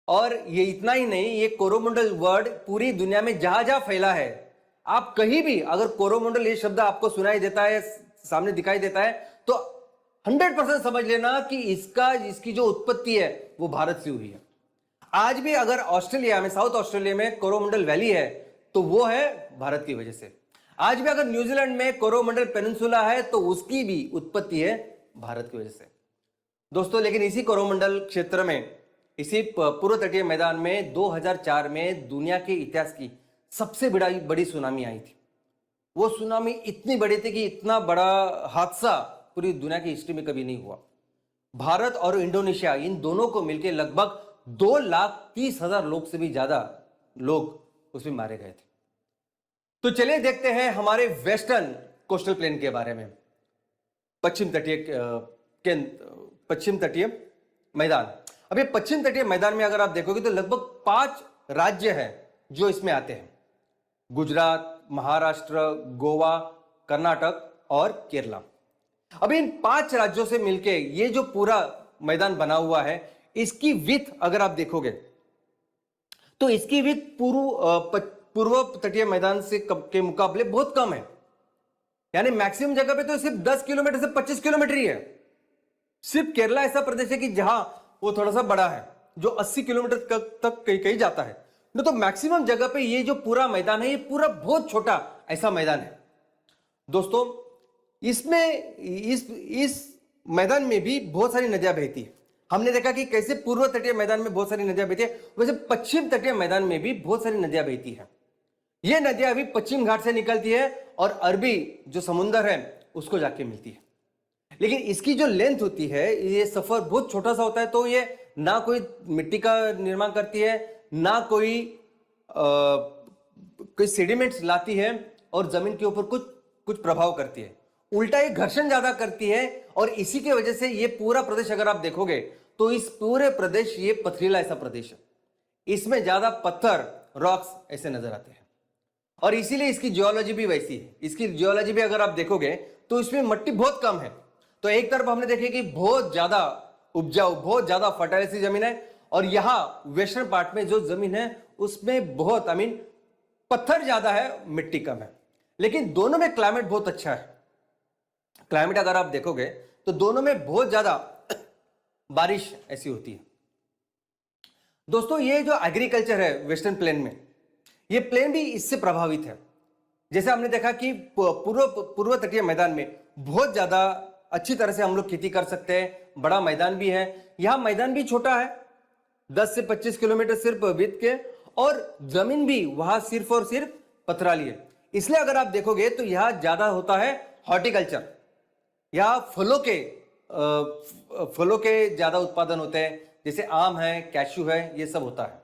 और ये इतना ही नहीं, ये कोरोमंडल वर्ड पूरी दुनिया में जहां जहां फैला है, आप कहीं भी अगर कोरोमंडल ये शब्द आपको सुनाई देता है, सामने दिखाई देता है, तो 100% समझ लेना कि इसकी जो उत्पत्ति है वो भारत से हुई है। आज भी अगर ऑस्ट्रेलिया में, साउथ ऑस्ट्रेलिया में कोरोमंडल वैली है, तो वो है भारत की वजह से। आज भी अगर न्यूजीलैंड में कोरोमंडल पेनिनसुला है, तो उसकी भी उत्पत्ति है भारत की वजह से। दोस्तों, लेकिन इसी कोरोमंडल क्षेत्र में, इसी पूर्व तटीय मैदान में 2004 में दुनिया के इतिहास की सबसे बड़ी सुनामी आई थी। वो सुनामी इतनी बड़ी थी कि इतना बड़ा हादसा पूरी दुनिया की हिस्ट्री में कभी नहीं हुआ। भारत और इंडोनेशिया, इन दोनों को मिलकर लगभग 2,30,000 लोग से भी ज्यादा लोग उसमें मारे गए थे। तो चलिए देखते हैं हमारे वेस्टर्न कोस्टल प्लेन के बारे में, पश्चिम तटीय मैदान। अब ये पश्चिम तटीय मैदान में अगर आप देखोगे तो लगभग 5 राज्य हैं जो इसमें आते हैं: गुजरात, महाराष्ट्र, गोवा, कर्नाटक और केरला। अब इन 5 राज्यों से मिलके ये जो पूरा मैदान बना हुआ है, इसकी विड्थ अगर आप देखोगे तो इसकी विड्थ पूर्व तटीय मैदान के मुकाबले बहुत कम है। यानी मैक्सिमम जगह पे तो सिर्फ 10 किलोमीटर से 25 किलोमीटर ही है। सिर्फ केरला ऐसा प्रदेश है कि जहां वो थोड़ा सा बड़ा है, जो 80 किलोमीटर तक कहीं जाता है। तो मैक्सिमम जगह पे ये जो पूरा मैदान है, ये पूरा बहुत छोटा ऐसा मैदान है। दोस्तों, इसमें इस मैदान में भी बहुत सारी नदियां बहती है। हमने देखा कि कैसे पूर्व तटीय मैदान में बहुत सारी नदियां बहती है, वैसे पश्चिम तटीय मैदान में भी बहुत सारी नदियां बहती है। ये नदियां अभी पश्चिम घाट से निकलती है और अरबी जो समुंदर है उसको जाके मिलती है। लेकिन इसकी जो लेंथ होती है, ये सफर बहुत छोटा सा होता है, तो ये ना कोई मिट्टी का निर्माण करती है, ना कोई सेडिमेंट्स लाती है और जमीन के ऊपर कुछ प्रभाव करती है। उल्टा ये घर्षण ज्यादा करती है, और इसी के वजह से ये पूरा प्रदेश अगर आप देखोगे तो इस पूरे प्रदेश, ये पथरीला ऐसा प्रदेश है। इसमें ज्यादा पत्थर, रॉक्स ऐसे नजर आते हैं, और इसीलिए इसकी जियोलॉजी भी वैसी है। इसकी जियोलॉजी भी अगर आप देखोगे तो इसमें मिट्टी बहुत कम है। तो एक तरफ हमने देखे कि बहुत ज्यादा उपजाऊ, बहुत ज्यादा फर्टाइल सी जमीन है, और यहां वेस्टर्न पार्ट में जो जमीन है उसमें बहुत पत्थर ज्यादा है, मिट्टी कम है। लेकिन दोनों में क्लाइमेट बहुत अच्छा है। क्लाइमेट अगर आप देखोगे तो दोनों में बहुत ज्यादा बारिश ऐसी होती है। दोस्तों, ये जो एग्रीकल्चर है वेस्टर्न प्लेन में, ये प्लेन भी इससे प्रभावित है। जैसे हमने देखा कि पूर्व तटीय मैदान में बहुत ज्यादा अच्छी तरह से हम लोग खेती कर सकते हैं, बड़ा मैदान भी है। यहां मैदान भी छोटा है, 10 से 25 किलोमीटर सिर्फ विड्थ के, और जमीन भी वहां सिर्फ और सिर्फ पथराली है। इसलिए अगर आप देखोगे तो यहां ज्यादा होता है हॉर्टिकल्चर, या फलों के ज्यादा उत्पादन होते हैं, जैसे आम है, कैशू है, ये सब होता है।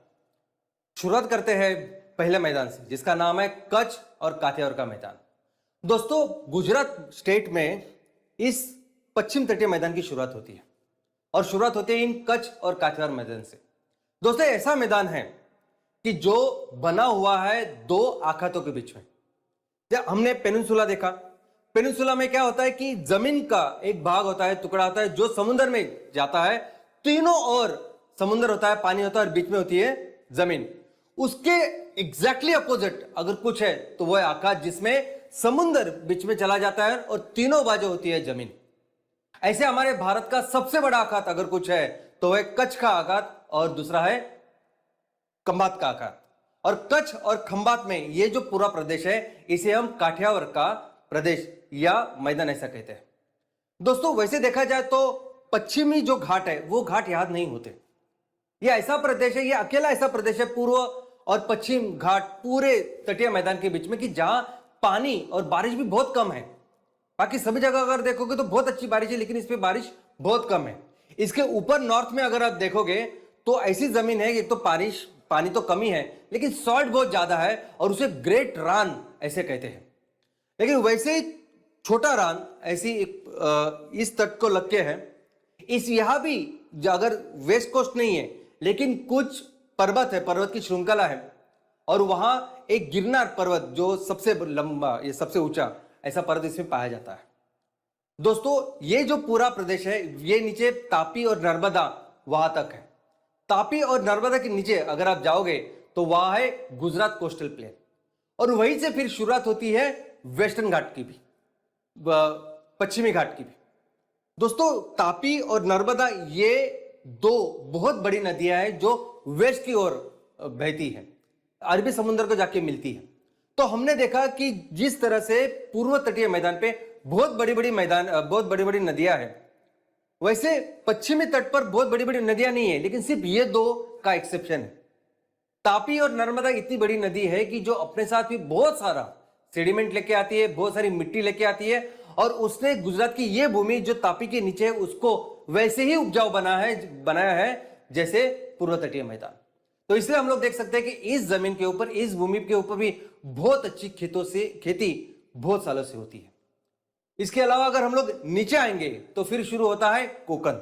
शुरुआत करते हैं पहले मैदान से, जिसका नाम है कच्छ और काठियावाड़ का मैदान। दोस्तों, गुजरात स्टेट में इस पश्चिम तटीय मैदान की शुरुआत होती है, और शुरुआत होती है इन कच्छ और काठियावाड़ मैदान से। दोस्तों, ऐसा मैदान है कि जो बना हुआ है 2 आखातों के बीच में। जब हमने पेनिनसुला देखा, पेनिनसुला में क्या होता है कि जमीन का एक भाग होता है, टुकड़ा होता है, जो समुद्र में जाता है। तीनों ओर समुद्र होता है, पानी होता है, और बीच में होती है जमीन। उसके एग्जैक्टली अपोजिट अगर कुछ है तो वो है आकाश, जिसमें समुद्र बीच में चला जाता है और तीनों बाजू होती है जमीन। ऐसे हमारे भारत का सबसे बड़ा आखात अगर कुछ है तो वह कच्छ का आखात, और दूसरा है खंबात का आखात। और कच्छ और खंबात में ये जो पूरा प्रदेश है, इसे हम काठियावाड़ का प्रदेश या मैदान ऐसा कहते हैं। दोस्तों, वैसे देखा जाए तो पश्चिमी जो घाट है वो घाट याद नहीं होते। ये ऐसा प्रदेश है, ये अकेला ऐसा प्रदेश है पूर्व और पश्चिम घाट पूरे तटीय मैदान के बीच में, कि जहां पानी और बारिश भी बहुत कम है। बाकी सभी जगह अगर देखोगे तो बहुत अच्छी बारिश है, लेकिन इस पे बारिश बहुत कम है। इसके ऊपर नॉर्थ में अगर आप देखोगे तो ऐसी जमीन है, एक तो पानी तो कमी है, लेकिन सॉल्ट बहुत ज्यादा है, और उसे ग्रेट रान ऐसे कहते हैं। लेकिन वैसे ही छोटा रान ऐसी इस तट को लग के है। इस यहां भी अगर वेस्ट कोस्ट नहीं है लेकिन कुछ पर्वत है, पर्वत की श्रृंखला है और वहां एक गिरनार पर्वत जो सबसे लंबा, ये सबसे ऊंचा ऐसा पर्वत इसमें पाया जाता है। दोस्तों ये जो पूरा प्रदेश है ये नीचे तापी और नर्मदा वहां तक है। तापी और नर्मदा के नीचे अगर आप जाओगे तो वहां है गुजरात कोस्टल प्लेन और वहीं से फिर शुरुआत होती है वेस्टर्न घाट की भी, पश्चिमी घाट की भी। दोस्तों तापी और नर्मदा ये दो बहुत बड़ी नदियां हैं जो वेस्ट की ओर बहती है, अरबी समुद्र को जाके मिलती है। तो हमने देखा कि जिस तरह से पूर्व तटीय मैदान पे बहुत बड़ी बड़ी नदियां हैं, वैसे पश्चिमी तट पर बहुत बड़ी बड़ी नदियां नहीं है, लेकिन सिर्फ ये दो का एक्सेप्शन है। तापी और नर्मदा इतनी बड़ी नदी है कि जो अपने साथ भी बहुत सारा सेडिमेंट लेके आती है, बहुत सारी मिट्टी लेके आती है और उसने गुजरात की ये भूमि जो तापी के नीचे है उसको वैसे ही उपजाऊ बनाया है जैसे पूर्व तटीय मैदान। तो इसलिए हम लोग देख सकते हैं कि इस जमीन के ऊपर, इस भूमि के ऊपर भी बहुत अच्छी खेती बहुत सालों से होती है। इसके अलावा अगर हम लोग नीचे आएंगे तो फिर शुरू होता है कोकण।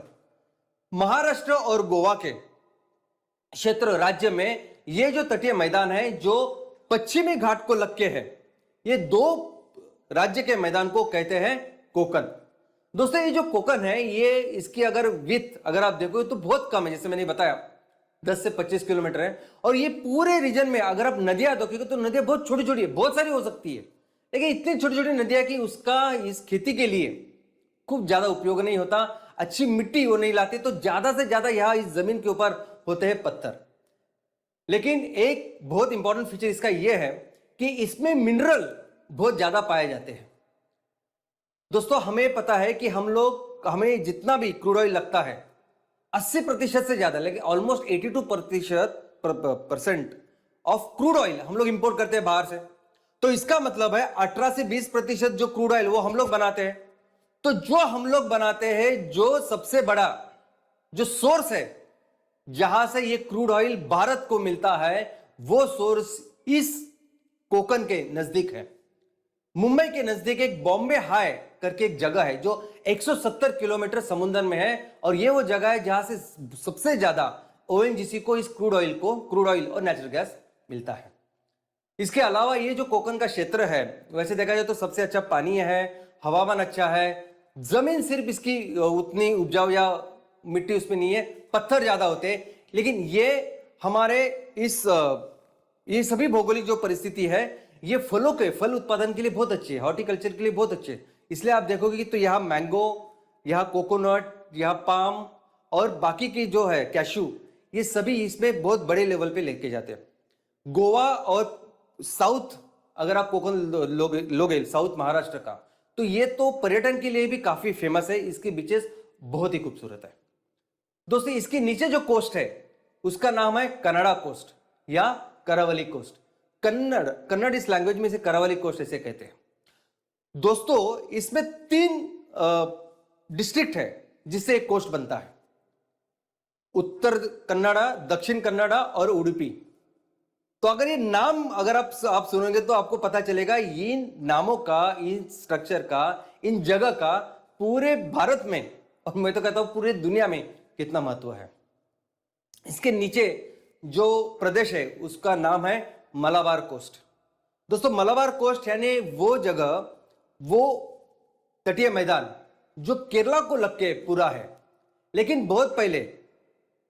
महाराष्ट्र और गोवा के क्षेत्र राज्य में ये जो तटीय मैदान है जो पश्चिमी घाट को लग के है, ये दो राज्य के मैदान को कहते हैं कोकण। दोस्तों ये जो कोकण है ये इसकी अगर विड्थ अगर आप देखो तो बहुत कम है, जैसे मैंने बताया 10 से 25 किलोमीटर है। और ये पूरे रीजन में अगर आप नदियां देखोगे तो नदियां बहुत छोटी छोटी है, बहुत सारी हो सकती है, लेकिन इतनी छोटी छोटी नदियां कि उसका इस खेती के लिए खूब ज्यादा उपयोग नहीं होता, अच्छी मिट्टी वो नहीं लाते, तो ज्यादा से ज्यादा यहां इस जमीन के ऊपर होते हैं पत्थर। लेकिन एक बहुत इंपॉर्टेंट फीचर इसका यह है कि इसमें मिनरल बहुत ज्यादा पाए जाते हैं। दोस्तों हमें पता है कि हमें जितना भी क्रूड ऑयल लगता है 80% से ज्यादा, लेकिन ऑलमोस्ट 82% ऑफ क्रूड ऑयल हम लोग इंपोर्ट करते हैं बाहर से। तो इसका मतलब है 18 से 20% जो क्रूड ऑयल वो हम लोग बनाते हैं। तो जो हम लोग बनाते हैं, जो सबसे बड़ा जो सोर्स है जहां से ये क्रूड ऑयल भारत को मिलता है, वो सोर्स इस कोकण के नजदीक है। मुंबई के नजदीक एक बॉम्बे हाई करके एक जगह है जो 170 किलोमीटर समुद्र में है और ये वो जगह है जहां से सबसे ज्यादा ओएनजीसी को इस क्रूड ऑयल और नेचुरल गैस मिलता है। इसके अलावा ये जो कोकण का क्षेत्र है, वैसे देखा जाए तो सबसे अच्छा पानी है, हवामान अच्छा है, जमीन सिर्फ इसकी उतनी उपजाऊ या मिट्टी उसमें नहीं है, पत्थर ज्यादा होते हैं, लेकिन ये हमारे ये सभी भौगोलिक जो परिस्थिति है ये फल उत्पादन के लिए बहुत अच्छी है, हॉर्टिकल्चर के लिए बहुत अच्छे है। इसलिए आप देखोगे कि तो यहाँ मैंगो, यहाँ कोकोनट, यहाँ पाम और बाकी की जो है कैशू, ये सभी इसमें बहुत बड़े लेवल पे लेके जाते हैं। गोवा और साउथ अगर आप कोकण लोगे साउथ महाराष्ट्र का, तो ये तो पर्यटन के लिए भी काफी फेमस है, इसके बीचेस बहुत ही खूबसूरत है। दोस्तों इसके नीचे जो कोस्ट है उसका नाम है कनाडा कोस्ट या करावली कोस्ट। कन्नड़ इस लैंग्वेज में इसे करावली कोस्ट ऐसे कहते हैं। दोस्तों इसमें 3 डिस्ट्रिक्ट है जिससे एक कोस्ट बनता है, उत्तर कन्नड़ा, दक्षिण कन्नड़ा और उडुपी। तो अगर ये नाम अगर आप सुनेंगे तो आपको पता चलेगा इन नामों का, इन स्ट्रक्चर का, इन जगह का पूरे भारत में और मैं तो कहता हूं पूरे दुनिया में कितना महत्व है। इसके नीचे जो प्रदेश है उसका नाम है मलाबार कोस्ट। दोस्तों मलाबार कोस्ट यानी वो जगह, वो तटीय मैदान जो केरला को लग के पूरा है, लेकिन बहुत पहले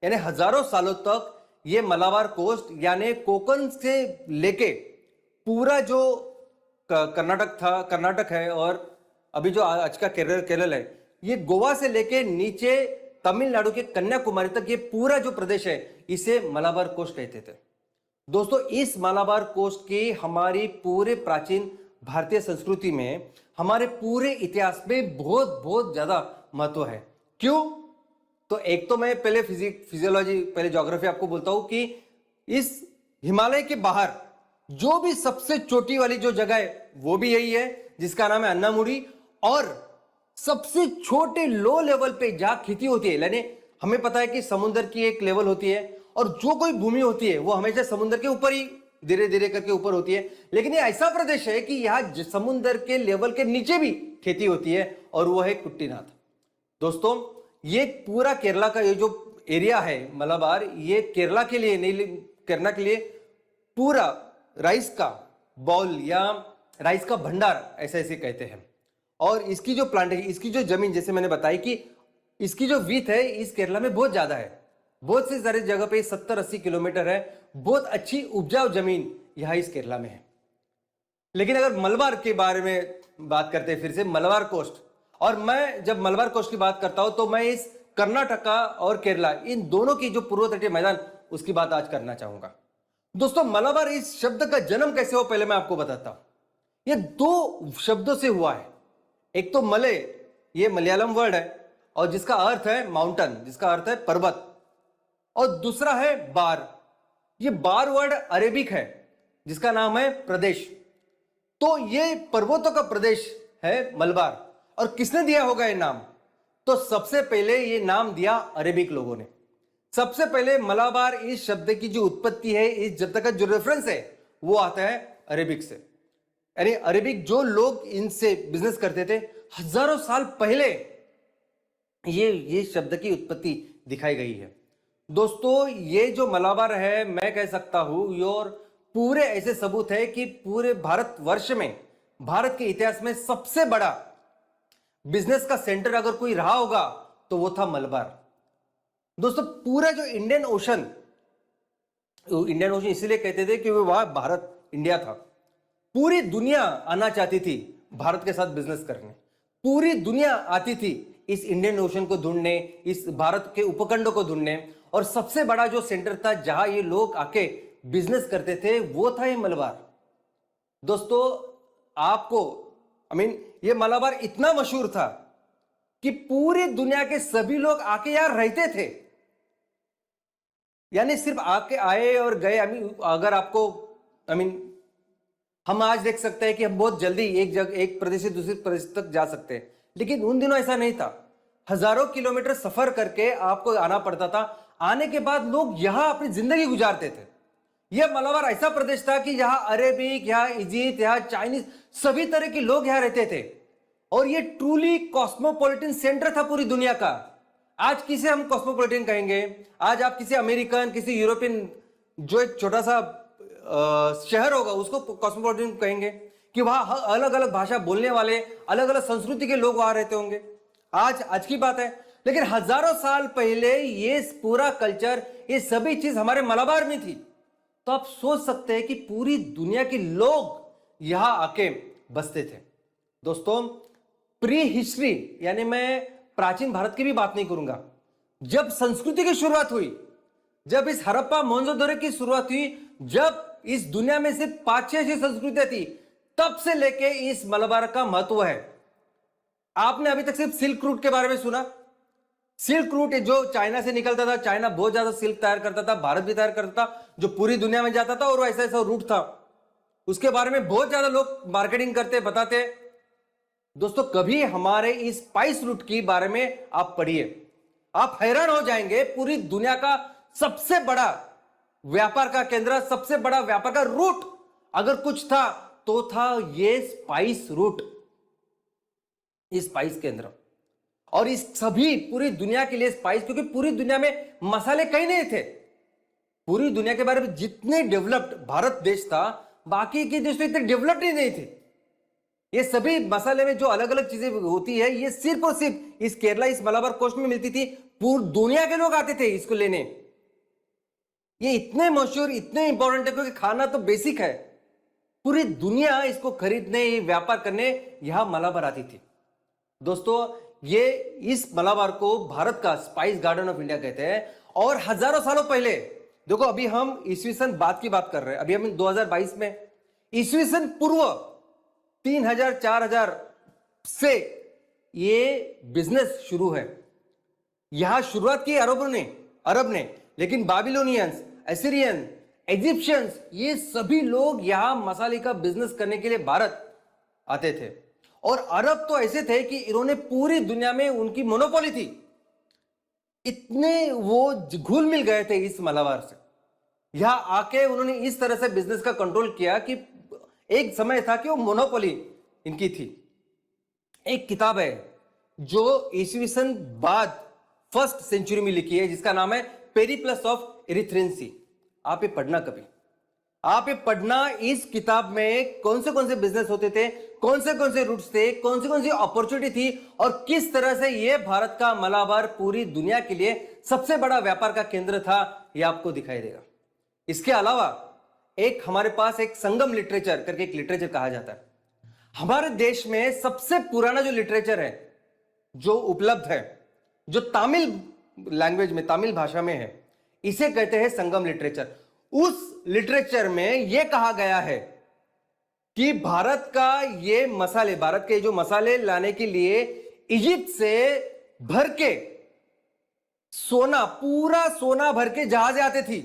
यानी हजारों सालों तक ये मलाबार कोस्ट यानी कोकण से लेके पूरा जो कर्नाटक है और अभी जो आज का केरल है, ये गोवा से लेके नीचे तमिलनाडु के कन्याकुमारी तक ये पूरा जो प्रदेश है इसे मलाबार कोस्ट कहते थे। दोस्तों इस मलाबार कोस्ट की हमारी पूरे प्राचीन भारतीय संस्कृति में, हमारे पूरे इतिहास में बहुत बहुत ज्यादा महत्व है। क्यों? तो एक तो मैं पहले पहले ज्योग्राफी आपको बोलता हूं कि इस हिमालय के बाहर जो भी सबसे चोटी वाली जो जगह है वो भी यही है जिसका नाम है अन्नामुड़ी, और सबसे छोटे लो लेवल पे जहां खेती होती है, यानी हमें पता है कि समुद्र की एक लेवल होती है और जो कोई भूमि होती है वो हमेशा समुद्र के ऊपर ही धीरे धीरे करके ऊपर होती है, लेकिन ये ऐसा प्रदेश है कि यहाँ समुद्र के लेवल के नीचे भी खेती होती है, और वो है कुट्टीनाथ। दोस्तों, ये पूरा केरला का ये जो एरिया है मलाबार, ये केरला के लिए नहीं, केरला के लिए पूरा राइस का बॉल या राइस का भंडार ऐसे ऐसे कहते हैं। और इसकी जो प्लांट है, इसकी जो जमीन, जैसे मैंने बताई कि इसकी जो विथ है इस केरला में बहुत ज्यादा है, बहुत सी सारी जगह पे 70-80 किलोमीटर है, बहुत अच्छी उपजाऊ जमीन यहाँ इस केरला में है। लेकिन अगर मलबार के बारे में बात करते हैं, फिर से मलबार कोस्ट, और मैं जब मलबार कोस्ट की बात करता हूं तो मैं इस कर्नाटका और केरला इन दोनों की जो पूर्व तटीय मैदान, उसकी बात आज करना चाहूंगा। दोस्तों, मलाबार इस शब्द का जन्म कैसे हो पहले मैं आपको बताता हूं। ये दो शब्दों से हुआ है। एक तो मले, ये मलयालम वर्ड है और जिसका अर्थ है माउंटेन, जिसका अर्थ है पर्वत, और दूसरा है बार। ये बार वर्ड अरेबिक है जिसका नाम है प्रदेश। तो ये पर्वतों का प्रदेश है मलबार। और किसने दिया होगा ये नाम? तो सबसे पहले ये नाम दिया अरेबिक लोगों ने। सबसे पहले मलाबार इस शब्द की जो उत्पत्ति है, इस जब तक का जो रेफरेंस है वो आता है अरेबिक से। यानी अरेबिक जो लोग इनसे बिजनेस करते थे, हजारों साल पहले ये शब्द की उत्पत्ति दिखाई गई है। दोस्तों, ये जो मलाबार है, मैं कह सकता हूं और पूरे ऐसे सबूत है कि पूरे भारतवर्ष में, भारत के इतिहास में सबसे बड़ा बिजनेस का सेंटर अगर कोई रहा होगा तो वो था मलबार। दोस्तों, पूरा जो इंडियन ओशन इसीलिए कहते थे कि वो वहां भारत, इंडिया था। पूरी दुनिया आना चाहती थी भारत के साथ बिजनेस करने। पूरी दुनिया आती थी इस इंडियन ओशन को ढूंढने, इस भारत के उपखंड को ढूंढने, और सबसे बड़ा जो सेंटर था जहां ये लोग आके बिजनेस करते थे वो था ये मलबार। दोस्तों, आपको ये मलाबार इतना मशहूर था कि पूरी दुनिया के सभी लोग आके यार रहते थे। यानी सिर्फ आके आए और गए। अगर आपको हम आज देख सकते हैं कि हम बहुत जल्दी एक प्रदेश से दूसरे प्रदेश तक जा सकते हैं, लेकिन उन दिनों ऐसा नहीं था। हजारों किलोमीटर सफर करके आपको आना पड़ता था। आने के बाद लोग यहां अपनी जिंदगी गुजारते थे। यह मलाबार ऐसा प्रदेश था कि यहाँ अरेबिक, यहाँ इजिप्ट, यहाँ चाइनीज, सभी तरह के लोग यहाँ रहते थे। और ये ट्रूली कॉस्मोपॉलिटन सेंटर था पूरी दुनिया का। आज किसे हम कॉस्मोपॉलिटन कहेंगे? आज आप किसी अमेरिकन, किसी यूरोपियन, जो एक छोटा सा शहर होगा, उसको कॉस्मोपॉलिटन कहेंगे कि वहां अलग अलग भाषा बोलने वाले, अलग अलग संस्कृति के लोग वहां रहते होंगे। आज की बात है, लेकिन हजारों साल पहले ये पूरा कल्चर, ये सभी चीज हमारे मलाबार में थी। तो आप सोच सकते हैं कि पूरी दुनिया के लोग यहां आके बसते थे। दोस्तों, प्री हिस्ट्री, यानी मैं प्राचीन भारत की भी बात नहीं करूंगा, जब संस्कृति की शुरुआत हुई, जब इस हड़प्पा मोहनजोदड़ो की शुरुआत हुई, जब इस दुनिया में सिर्फ 5-6 ऐसी संस्कृतियां थी, तब से लेके इस मलाबार का महत्व है। आपने अभी तक सिर्फ सिल्क रूट के बारे में सुना। सिल्क रूट जो चाइना से निकलता था, चाइना बहुत ज्यादा सिल्क तैयार करता था, भारत भी तैयार करता था, जो पूरी दुनिया में जाता था, और ऐसा ऐसा रूट था। उसके बारे में बहुत ज्यादा लोग मार्केटिंग करते, बताते। दोस्तों, कभी हमारे इस स्पाइस रूट के बारे में आप पढ़िए, आप हैरान हो जाएंगे। पूरी दुनिया का सबसे बड़ा व्यापार का केंद्र, सबसे बड़ा व्यापार का रूट अगर कुछ था तो था ये स्पाइस रूट, इस स्पाइस केंद्र। और इस सभी पूरी दुनिया के लिए स्पाइस, क्योंकि पूरी दुनिया में मसाले कहीं नहीं थे। पूरी दुनिया के बारे में जितने डेवलप्ड भारत देश था, बाकी के देश तो इतने डेवलप्ड ही नहीं थे। ये सभी मसाले में जो अलग अलग चीजें होती है, ये सिर्फ और सिर्फ इस केरला, इस मलाबार कोस्ट में मिलती थी। पूरी दुनिया के लोग आते थे इसको लेने। ये इतने मशहूर, इतने इंपॉर्टेंट है क्योंकि खाना तो बेसिक है। पूरी दुनिया इसको खरीदने, व्यापार करने यहां मलाबार आती थी। दोस्तों, ये इस मलाबार को भारत का स्पाइस गार्डन ऑफ इंडिया कहते हैं। और हजारों सालों पहले, देखो अभी हम ईस्वी सन बाद की बात कर रहे हैं, अभी हम 2022 में, ईस्वी सन पूर्व 3000-4000 से ये बिजनेस शुरू है। यहां शुरुआत की अरब ने, लेकिन बाबिलोनियंस, एसिरियन, इजिप्शियंस, ये सभी लोग यहां मसाले का बिजनेस करने के लिए भारत आते थे। और अरब तो ऐसे थे कि इन्होंने पूरी दुनिया में उनकी मोनोपोली थी। इतने वो घुल मिल गए थे इस मलाबार से। यहां आके उन्होंने इस तरह से बिजनेस का कंट्रोल किया कि एक समय था कि वो मोनोपोली इनकी थी। एक किताब है जो ईस्वी सन बाद फर्स्ट सेंचुरी में लिखी है, जिसका नाम है पेरिप्लस ऑफ एरिथ्रेंसी। आप ये पढ़ना कभी, आप ये पढ़ना। इस किताब में कौन से बिजनेस होते थे, कौन से रूट्स थे, कौन सी अपॉर्चुनिटी थी, और किस तरह से ये भारत का मलाबार पूरी दुनिया के लिए सबसे बड़ा व्यापार का केंद्र था, ये आपको दिखाई देगा। इसके अलावा एक हमारे पास एक संगम लिटरेचर करके एक लिटरेचर कहा जाता है। हमारे देश में सबसे पुराना जो लिटरेचर है जो उपलब्ध है, जो तमिल लैंग्वेज में, तमिल भाषा में है, इसे कहते हैं संगम लिटरेचर। उस लिटरेचर में यह कहा गया है कि भारत का ये मसाले, भारत के जो मसाले लाने के लिए इजिप्ट से भर के सोना, पूरा सोना भर के जहाजें आते थी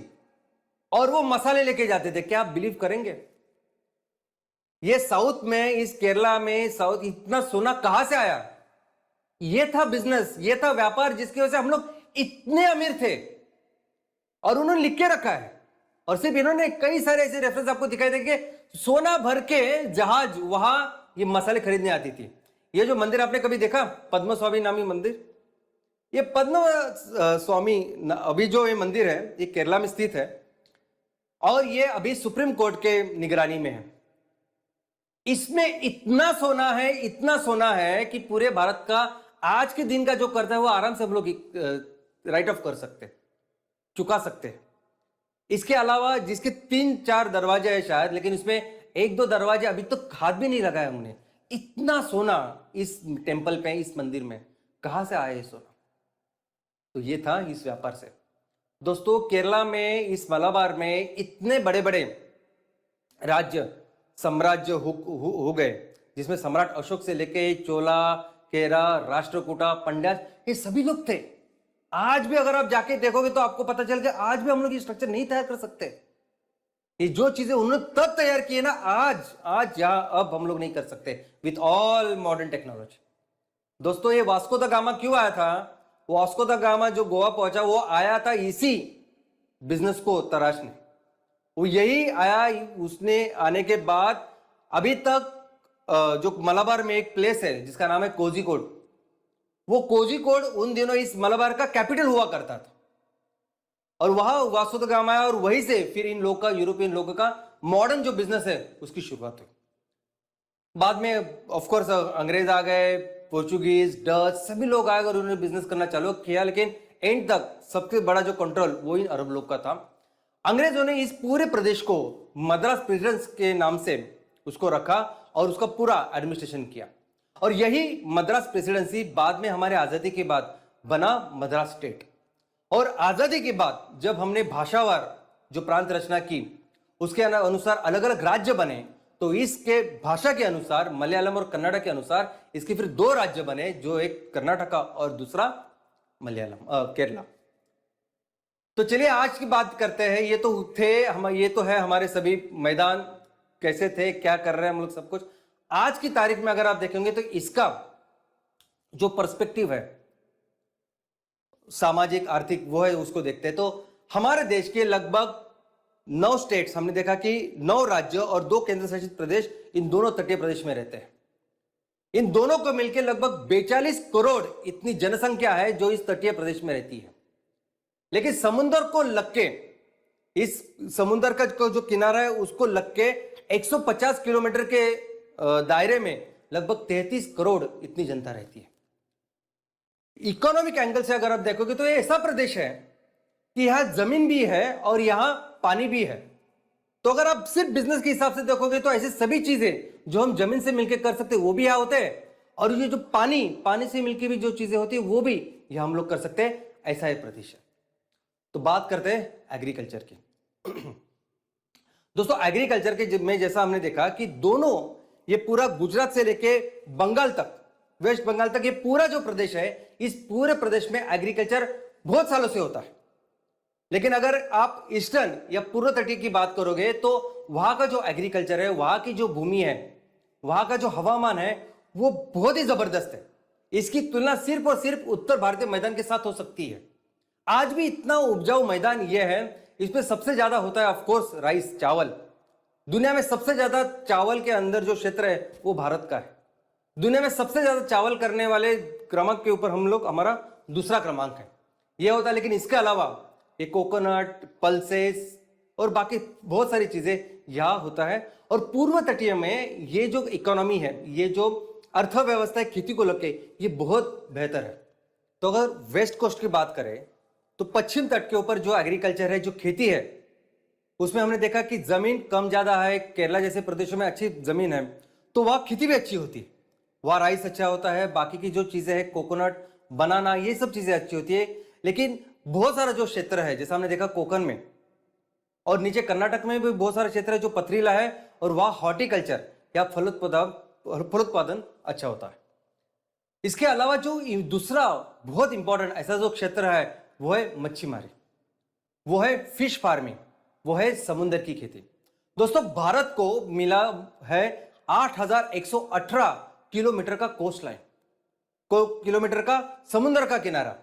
और वो मसाले लेके जाते थे। क्या आप बिलीव करेंगे? ये साउथ में, इस केरला में, साउथ, इतना सोना कहां से आया? ये था बिजनेस, ये था व्यापार, जिसकी वजह से हम लोग इतने अमीर थे। और उन्होंने लिख के रखा है, और सिर्फ इन्होंने कई सारे ऐसे रेफरेंस आपको दिखाई देंगे। सोना भर के जहाज वहां ये मसाले खरीदने आती थी। ये जो मंदिर आपने कभी देखा, पद्म स्वामी नामी मंदिर, ये पद्म स्वामी अभी जो ये मंदिर है, ये केरला में स्थित है, और ये अभी सुप्रीम कोर्ट के निगरानी में है। इसमें इतना सोना है, इतना सोना है कि पूरे भारत का आज के दिन का जो कर्जा है वो आराम से हम लोग राइट ऑफ कर सकते, चुका सकते हैं। इसके अलावा जिसके 3-4 दरवाजे हैं शायद, लेकिन इसमें 1-2 दरवाजे अभी तक हाथ भी नहीं लगाया हमने। इतना सोना इस टेंपल पे, इस मंदिर में कहां से आया ये सोना? तो ये था इस व्यापार से। दोस्तों, केरला में, इस मलाबार में इतने बड़े बड़े राज्य, साम्राज्य हो गए, जिसमें सम्राट अशोक से लेके चोला, केरा, राष्ट्रकूटा, पंड्या, ये सभी लोग थे। आज भी अगर आप जाके देखोगे तो आपको पता चल गया, आज भी हम लोग ये स्ट्रक्चर नहीं तैयार कर सकते। ये जो चीजें उन्होंने तब तैयार की है ना, आज या अब हम लोग नहीं कर सकते विथ ऑल मॉडर्न टेक्नोलॉजी। दोस्तों, ये वास्को द गामा क्यों आया था? वास्को द गामा जो गोवा पहुंचा, वो आया था इसी बिजनेस को तराशने। वो यही आया, उसने आने के बाद अभी तक जो मलाबार में एक प्लेस है जिसका नाम है कोझिकोड, वो कोझिकोड उन दिनों इस मलाबार का कैपिटल हुआ करता था, और वहां वास्को द गामा आया, और वहीं से फिर इन लोग का, यूरोपियन लोगों का मॉडर्न जो बिजनेस है उसकी शुरुआत हुई। बाद में ऑफ कोर्स अंग्रेज आ गए, पोर्चुगीज, डच, सभी लोग आए और उन्होंने बिजनेस करना चालू किया, लेकिन एंड तक सबसे बड़ा जो कंट्रोल वो इन अरब लोग का था। अंग्रेजों ने इस पूरे प्रदेश को मद्रास प्रेसिडेंस के नाम से उसको रखा और उसका पूरा एडमिनिस्ट्रेशन किया, और यही मद्रास प्रेसिडेंसी बाद में हमारे आजादी के बाद बना मद्रास स्टेट। और आजादी के बाद जब हमने भाषावार जो प्रांत रचना की, उसके अनुसार अलग अलग राज्य बने, तो इसके भाषा के अनुसार, मलयालम और कन्नड़ के अनुसार, इसके फिर 2 राज्य बने, जो एक कर्नाटका और दूसरा केरला। तो चलिए आज की बात करते हैं। ये तो है हमारे सभी मैदान, कैसे थे, क्या कर रहे हैं हम लोग, सब कुछ। आज की तारीख में अगर आप देखेंगे तो इसका जो पर्सपेक्टिव है सामाजिक, आर्थिक, वो है, उसको देखते हैं। तो हमारे देश के लगभग 9 स्टेट्स, हमने देखा कि 9 राज्य और 2 केंद्र शासित प्रदेश, इन दोनों तटीय प्रदेश में रहते हैं। इन दोनों को मिलकर लगभग 42 करोड़ इतनी जनसंख्या है जो इस तटीय प्रदेश में रहती है। लेकिन समुद्र को लग के, इस समुद्र का जो किनारा है उसको लग के 150 किलोमीटर के दायरे में लगभग 33 करोड़ इतनी जनता रहती है। इकोनॉमिक एंगल से अगर आप देखोगे तो ये ऐसा प्रदेश है कि यहां जमीन भी है और यहां पानी भी है। तो अगर आप सिर्फ बिजनेस के हिसाब से देखोगे तो ऐसी सभी चीजें जो हम जमीन से मिलकर कर सकते हैं वो भी यहां होते हैं, और ये जो पानी से मिलकर भी जो चीजें होती है वो भी यहां हम लोग कर सकते हैं। ऐसा है प्रदेश है। तो बात करते हैं एग्रीकल्चर की। दोस्तों, एग्रीकल्चर के में जैसा हमने देखा कि दोनों, ये पूरा गुजरात से लेके बंगाल तक, वेस्ट बंगाल तक, ये पूरा जो प्रदेश है, इस पूरे प्रदेश में एग्रीकल्चर बहुत सालों से होता है। लेकिन अगर आप ईस्टर्न या पूर्व तटीय की बात करोगे तो वहां का जो एग्रीकल्चर है, वहां की जो भूमि है, वहां का जो हवामान है, वो बहुत ही जबरदस्त है। इसकी तुलना सिर्फ और सिर्फ उत्तर भारतीय मैदान के साथ हो सकती है। आज भी इतना उपजाऊ मैदान यह है इसमें सबसे ज्यादा होता है ऑफ कोर्स राइस, चावल। दुनिया में सबसे ज्यादा चावल के अंदर जो क्षेत्र है वो भारत का है। दुनिया में सबसे ज्यादा चावल करने वाले क्रमांक के ऊपर हम लोग, हमारा दूसरा क्रमांक है यह होता है। लेकिन इसके अलावा ये कोकोनट, पल्सेस और बाकी बहुत सारी चीजें यहां होता है। और पूर्व तटीय में ये जो इकोनॉमी है, ये जो अर्थव्यवस्था है खेती को लेके, ये बहुत बेहतर है। तो अगर वेस्ट कोस्ट की बात करें तो पश्चिम तट के ऊपर जो एग्रीकल्चर है, जो खेती है, उसमें हमने देखा कि जमीन कम ज्यादा है। केरला जैसे प्रदेशों में अच्छी जमीन है तो वहां खेती भी अच्छी होती है, वहां राइस अच्छा होता है, बाकी की जो चीजें हैं कोकोनट, बनाना, ये सब चीजें अच्छी होती है। लेकिन बहुत सारा जो क्षेत्र है, जैसा हमने देखा कोकन में और नीचे कर्नाटक में भी बहुत सारा क्षेत्र है जो पथरीला है और वहां हॉर्टिकल्चर या फलोत्पादन अच्छा होता है। इसके अलावा जो दूसरा बहुत इंपॉर्टेंट ऐसा जो क्षेत्र है वो है मच्छीमारी, वो है फिश फार्मिंग, वो है समुद्र की खेती। दोस्तों, भारत को मिला है 8,118 किलोमीटर का कोस्ट लाइन, किलोमीटर का समुद्र का किनारा,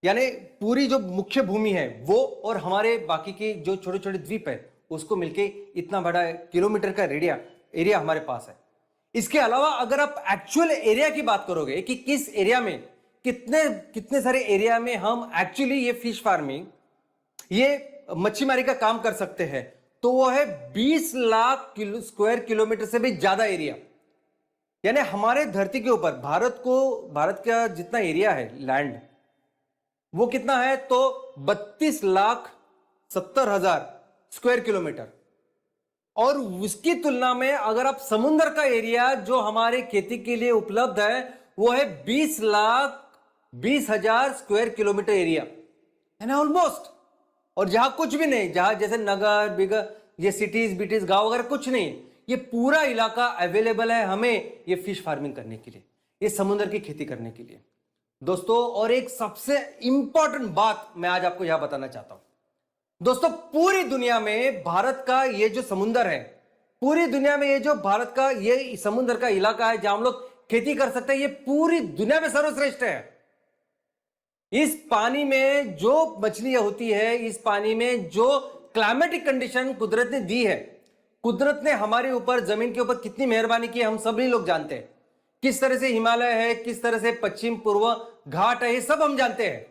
यानी पूरी जो मुख्य भूमि है वो और हमारे बाकी के जो छोटे छोटे द्वीप है उसको मिलके इतना बड़ा किलोमीटर का एरिया हमारे पास है। इसके अलावा अगर आप एक्चुअल एरिया की बात करोगे कि किस एरिया में कितने सारे एरिया में हम एक्चुअली ये फिश फार्मिंग, ये मच्छीमारी का काम कर सकते हैं, तो वो है 20 लाख स्क्वायर किलोमीटर से भी ज्यादा एरिया। यानी हमारे धरती के ऊपर भारत का जितना एरिया है लैंड, वो कितना है तो 32,70,000 स्क्वायर किलोमीटर। और उसकी तुलना में अगर आप समुद्र का एरिया जो हमारे खेती के लिए उपलब्ध है वो है 20,20,000 स्क्वायर किलोमीटर एरिया, है ना, ऑलमोस्ट। और जहां कुछ भी नहीं, जहां जैसे नगर बिगर, ये सिटीज बिटीज, गांव वगैरह कुछ नहीं, ये पूरा इलाका अवेलेबल है हमें ये फिश फार्मिंग करने के लिए, ये समुद्र की खेती करने के लिए। दोस्तों, और एक सबसे इंपॉर्टेंट बात मैं आज आपको यहां बताना चाहता हूं। दोस्तों, पूरी दुनिया में भारत का ये जो समुद्र है, पूरी दुनिया में ये जो भारत का ये समुद्र का इलाका है जहां हम लोग खेती कर सकते हैं, ये पूरी दुनिया में सर्वश्रेष्ठ है। इस पानी में जो मछलियां होती है, इस पानी में जो क्लाइमेटिक कंडीशन कुदरत ने दी है, कुदरत ने हमारे ऊपर, जमीन के ऊपर कितनी मेहरबानी की है हम सभी लोग जानते हैं। किस तरह से हिमालय है, किस तरह से पश्चिम पूर्व घाट है, ये सब हम जानते हैं।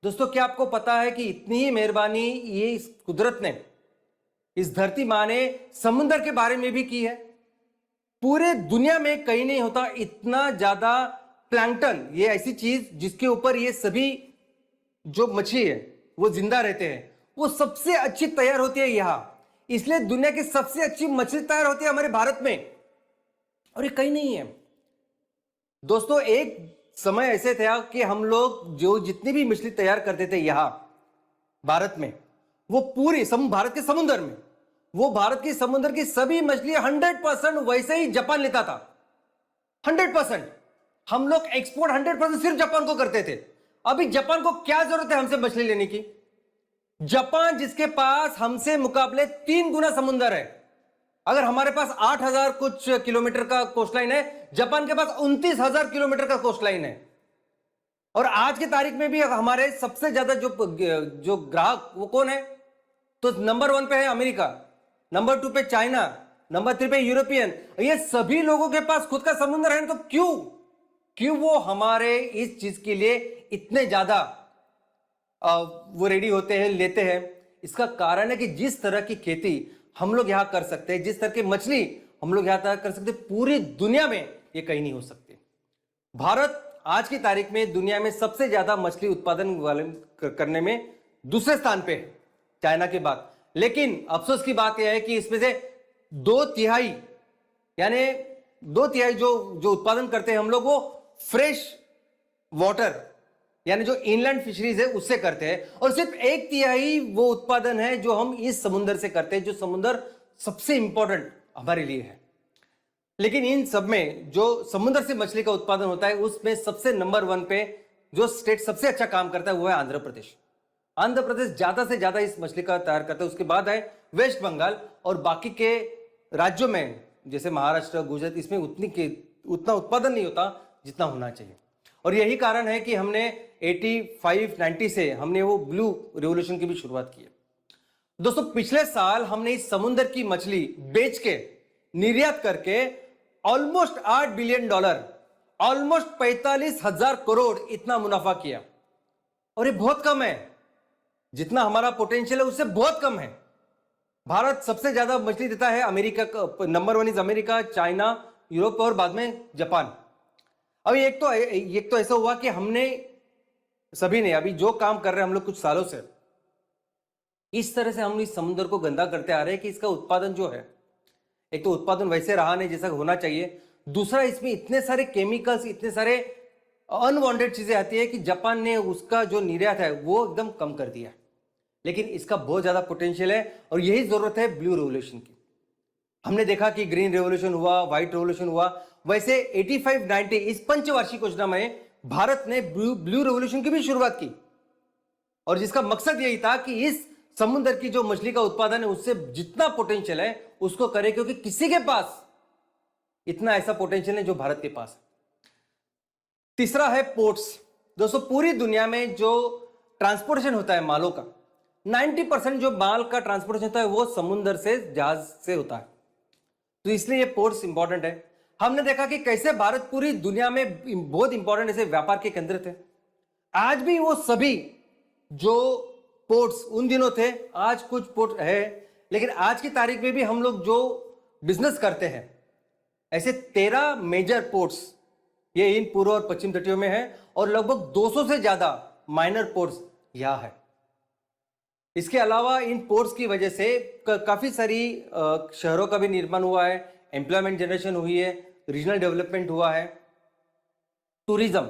दोस्तों, क्या आपको पता है कि इतनी ही मेहरबानी ये इस कुदरत ने, इस धरती मां ने समुद्र के बारे में भी की है। पूरे दुनिया में कहीं नहीं होता इतना ज्यादा प्लैंकटन, ये ऐसी चीज जिसके ऊपर ये सभी जो मछली है वो जिंदा रहते हैं, वो सबसे अच्छी तैयार होती है यहां। इसलिए दुनिया की सबसे अच्छी मछली तैयार होती है हमारे भारत में, और ये कहीं नहीं है। दोस्तों, एक समय ऐसे था कि हम लोग जो जितनी भी मछली तैयार करते थे यहां भारत में, वो पूरी भारत के समुद्र में, वो भारत के समुद्र की सभी मछली 100% वैसे ही जापान लेता था। 100% हम लोग एक्सपोर्ट 100% सिर्फ जापान को करते थे। अभी जापान को क्या जरूरत है हमसे मछली लेने की? जापान जिसके पास हमसे मुकाबले 3 गुना समुद्र है। अगर हमारे पास 8,000 कुछ किलोमीटर का कोस्टलाइन है, जापान के पास 29,000 किलोमीटर का कोस्टलाइन है। और आज की तारीख में भी हमारे सबसे ज्यादा जो ग्राहक वो कौन है? तो नंबर 1 पे है अमेरिका, नंबर 2 पे चाइना, नंबर 3 पे यूरोपियन। ये सभी लोगों के पास खुद का समुद्र है, तो क्यों वो हमारे इस चीज के लिए इतने ज्यादा वो रेडी होते हैं, लेते हैं? इसका कारण है कि जिस तरह की खेती हम लोग यहां कर सकते हैं, जिस तरह की मछली हम लोग यहां कर सकते हैं, पूरी दुनिया में ये कहीं नहीं हो सकती। भारत आज की तारीख में दुनिया में सबसे ज्यादा मछली उत्पादन करने में दूसरे स्थान पे है, चाइना के बाद। लेकिन अफसोस की बात यह है कि इसमें से 2/3 यानी 2/3 जो उत्पादन करते हैं हम लोग, वो फ्रेश वाटर यानी जो इनलैंड फिशरीज है उससे करते हैं, और सिर्फ 1/3 वो उत्पादन है जो हम इस समुद्र से करते हैं, जो समुद्र सबसे इंपॉर्टेंट हमारे लिए है। लेकिन इन सब में जो समुद्र से मछली का उत्पादन होता है, उसमें सबसे नंबर 1 पे जो स्टेट सबसे अच्छा काम करता है वो है आंध्र प्रदेश। आंध्र प्रदेश ज्यादा से ज्यादा इस मछली का तैयार करता है। उसके बाद है वेस्ट बंगाल, और बाकी के राज्यों में जैसे महाराष्ट्र, गुजरात, इसमें उतना उत्पादन नहीं होता जितना होना चाहिए। और यही कारण है कि हमने 85-90 से हमने वो ब्लू रिवॉल्यूशन की भी शुरुआत की है। दोस्तों पिछले साल हमने इस समुद्र की मछली बेच के निर्यात करके ऑलमोस्ट $8 बिलियन, ऑलमोस्ट 45,000 करोड़ इतना मुनाफा किया। और ये बहुत कम है, जितना हमारा पोटेंशियल है उससे बहुत कम है। भारत सबसे ज्यादा मछली देता है अमेरिका का, number 1 is America, China, Europe और बाद में जापान। अभी एक तो ऐसा हुआ कि हमने सभी ने अभी जो काम कर रहे हैं हम लोग कुछ सालों से, इस तरह से हम इस समुद्र को गंदा करते आ रहे हैं कि इसका उत्पादन जो है, एक तो उत्पादन वैसे रहा नहीं जैसा होना चाहिए, दूसरा इसमें इतने सारे केमिकल्स, इतने सारे अनवांटेड चीजें आती है कि जापान ने उसका जो निर्यात है वो एकदम कम कर दिया। लेकिन इसका बहुत ज्यादा पोटेंशियल है और यही जरूरत है ब्लू रेवोल्यूशन की। हमने देखा कि ग्रीन रेवोल्यूशन हुआ, व्हाइट रेवोल्यूशन हुआ, वैसे 85-90 इस पंचवार्षिक योजना में भारत ने ब्लू रेवोल्यूशन की भी शुरुआत की, और जिसका मकसद यही था कि इस समुद्र की जो मछली का उत्पादन है उससे जितना पोटेंशियल है उसको करे, क्योंकि किसी के पास इतना ऐसा पोटेंशियल है जो भारत के पास है। तीसरा है पोर्ट्स। दोस्तों पूरी दुनिया में जो ट्रांसपोर्टेशन होता है मालों का, 90% जो माल का ट्रांसपोर्टेशन होता है वो समुद्र से, जहाज से होता है। तो इसलिए ये पोर्ट्स इंपॉर्टेंट है। हमने देखा कि कैसे भारत पूरी दुनिया में बहुत इंपॉर्टेंट ऐसे व्यापार के केंद्र थे। आज भी वो सभी जो पोर्ट्स उन दिनों थे, आज कुछ पोर्ट है, लेकिन आज की तारीख में भी हम लोग जो बिजनेस करते हैं, ऐसे 13 मेजर पोर्ट्स ये इन पूर्व और पश्चिम तटियों में है, और लगभग 200 से ज्यादा माइनर पोर्ट्स यहां है। इसके अलावा इन पोर्ट्स की वजह से काफी सारी शहरों का भी निर्माण हुआ है, एम्प्लॉयमेंट जनरेशन हुई है, रीजनल डेवलपमेंट हुआ है। टूरिज्म,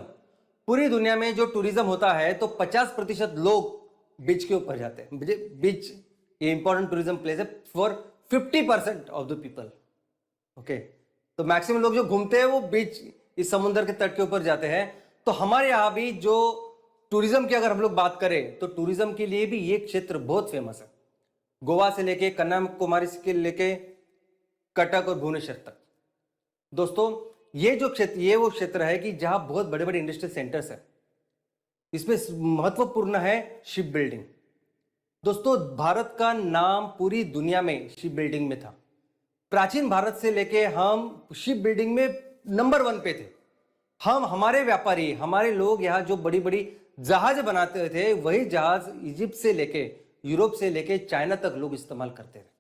पूरी दुनिया में जो टूरिज्म होता है तो 50% लोग बीच के ऊपर जाते हैं। बीच ये इंपॉर्टेंट टूरिज्म प्लेस है for 50% of the people. Okay, तो मैक्सिमम लोग जो घूमते हैं वो बीच, इस समुद्र के तट के ऊपर जाते हैं। तो हमारे यहाँ भी जो टूरिज्म की अगर हम लोग बात करें तो टूरिज्म के लिए भी ये क्षेत्र बहुत फेमस है, गोवा से लेके कन्याकुमारी से लेके कटक और भुवनेश्वर तक। दोस्तों ये जो क्षेत्र, ये वो क्षेत्र है कि जहां बहुत बड़े बड़े इंडस्ट्रियल सेंटर्स है। इसमें महत्वपूर्ण है शिप बिल्डिंग। दोस्तों भारत का नाम पूरी दुनिया में शिप बिल्डिंग में था। प्राचीन भारत से लेके हम शिप बिल्डिंग में नंबर 1 पे थे। हमारे व्यापारी, हमारे लोग यहाँ जो बड़ी बड़ी जहाज बनाते थे, वही जहाज इजिप्ट से लेके, यूरोप से लेके चाइना तक लोग इस्तेमाल करते थे।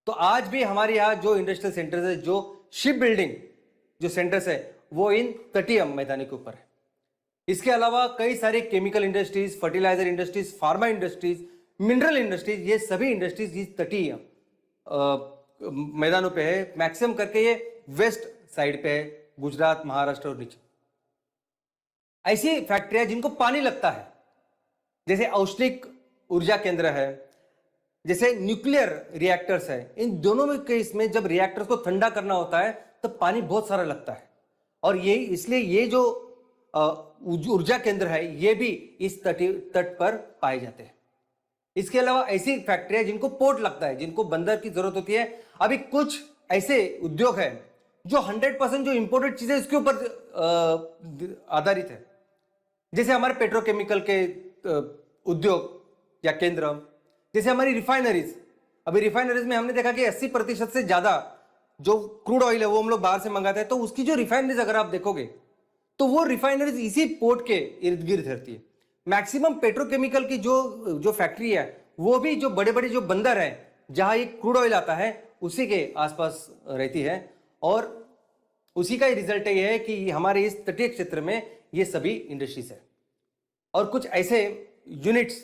तो आज भी हमारे यहाँ जो इंडस्ट्रियल सेंटर्स है, जो शिप बिल्डिंग जो सेंटर्स है, वो इन तटीय मैदानों के ऊपर है। इसके अलावा कई सारी chemical industries, fertiliser industries, pharma industries, mineral industries, ये सभी इंडस्ट्रीज इस तटीय मैदानों पे है। मैक्सिमम करके ये वेस्ट साइड पे है, गुजरात, महाराष्ट्र और नीचे। ऐसी फैक्ट्रियां जिनको पानी लगता है, जैसे औष्णिक ऊर्जा केंद्र है, जैसे न्यूक्लियर रिएक्टर्स है, इन दोनों में केस में जब रिएक्टर्स को ठंडा करना होता है तो पानी बहुत सारा लगता है। और ये इसलिए ये जो ऊर्जा केंद्र है ये भी इस तट पर पाए जाते हैं। इसके अलावा ऐसी फैक्ट्रियां जिनको पोर्ट लगता है, जिनको बंदर की जरूरत होती है। अभी कुछ ऐसे उद्योग है जो 100% जो इंपोर्टेड चीजें इसके ऊपर आधारित है, जैसे हमारे पेट्रोकेमिकल के उद्योग या केंद्र, जैसे हमारी रिफाइनरीज। अभी रिफाइनरीज में हमने देखा कि 80% से ज्यादा जो क्रूड ऑयल है वो हम लोग बाहर से मंगाते हैं। तो उसकी जो रिफाइनरीज अगर आप देखोगे तो वो रिफाइनरीज इसी पोर्ट के इर्द गिर्द रहती है। मैक्सिमम पेट्रोकेमिकल की जो फैक्ट्री है वो भी जो बड़े बड़े जो बंदर है जहां एक क्रूड ऑयल आता है उसी के आसपास रहती है। और उसी का ही रिजल्ट ये है कि हमारे इस तटीय क्षेत्र में ये सभी इंडस्ट्रीज है। और कुछ ऐसे यूनिट्स,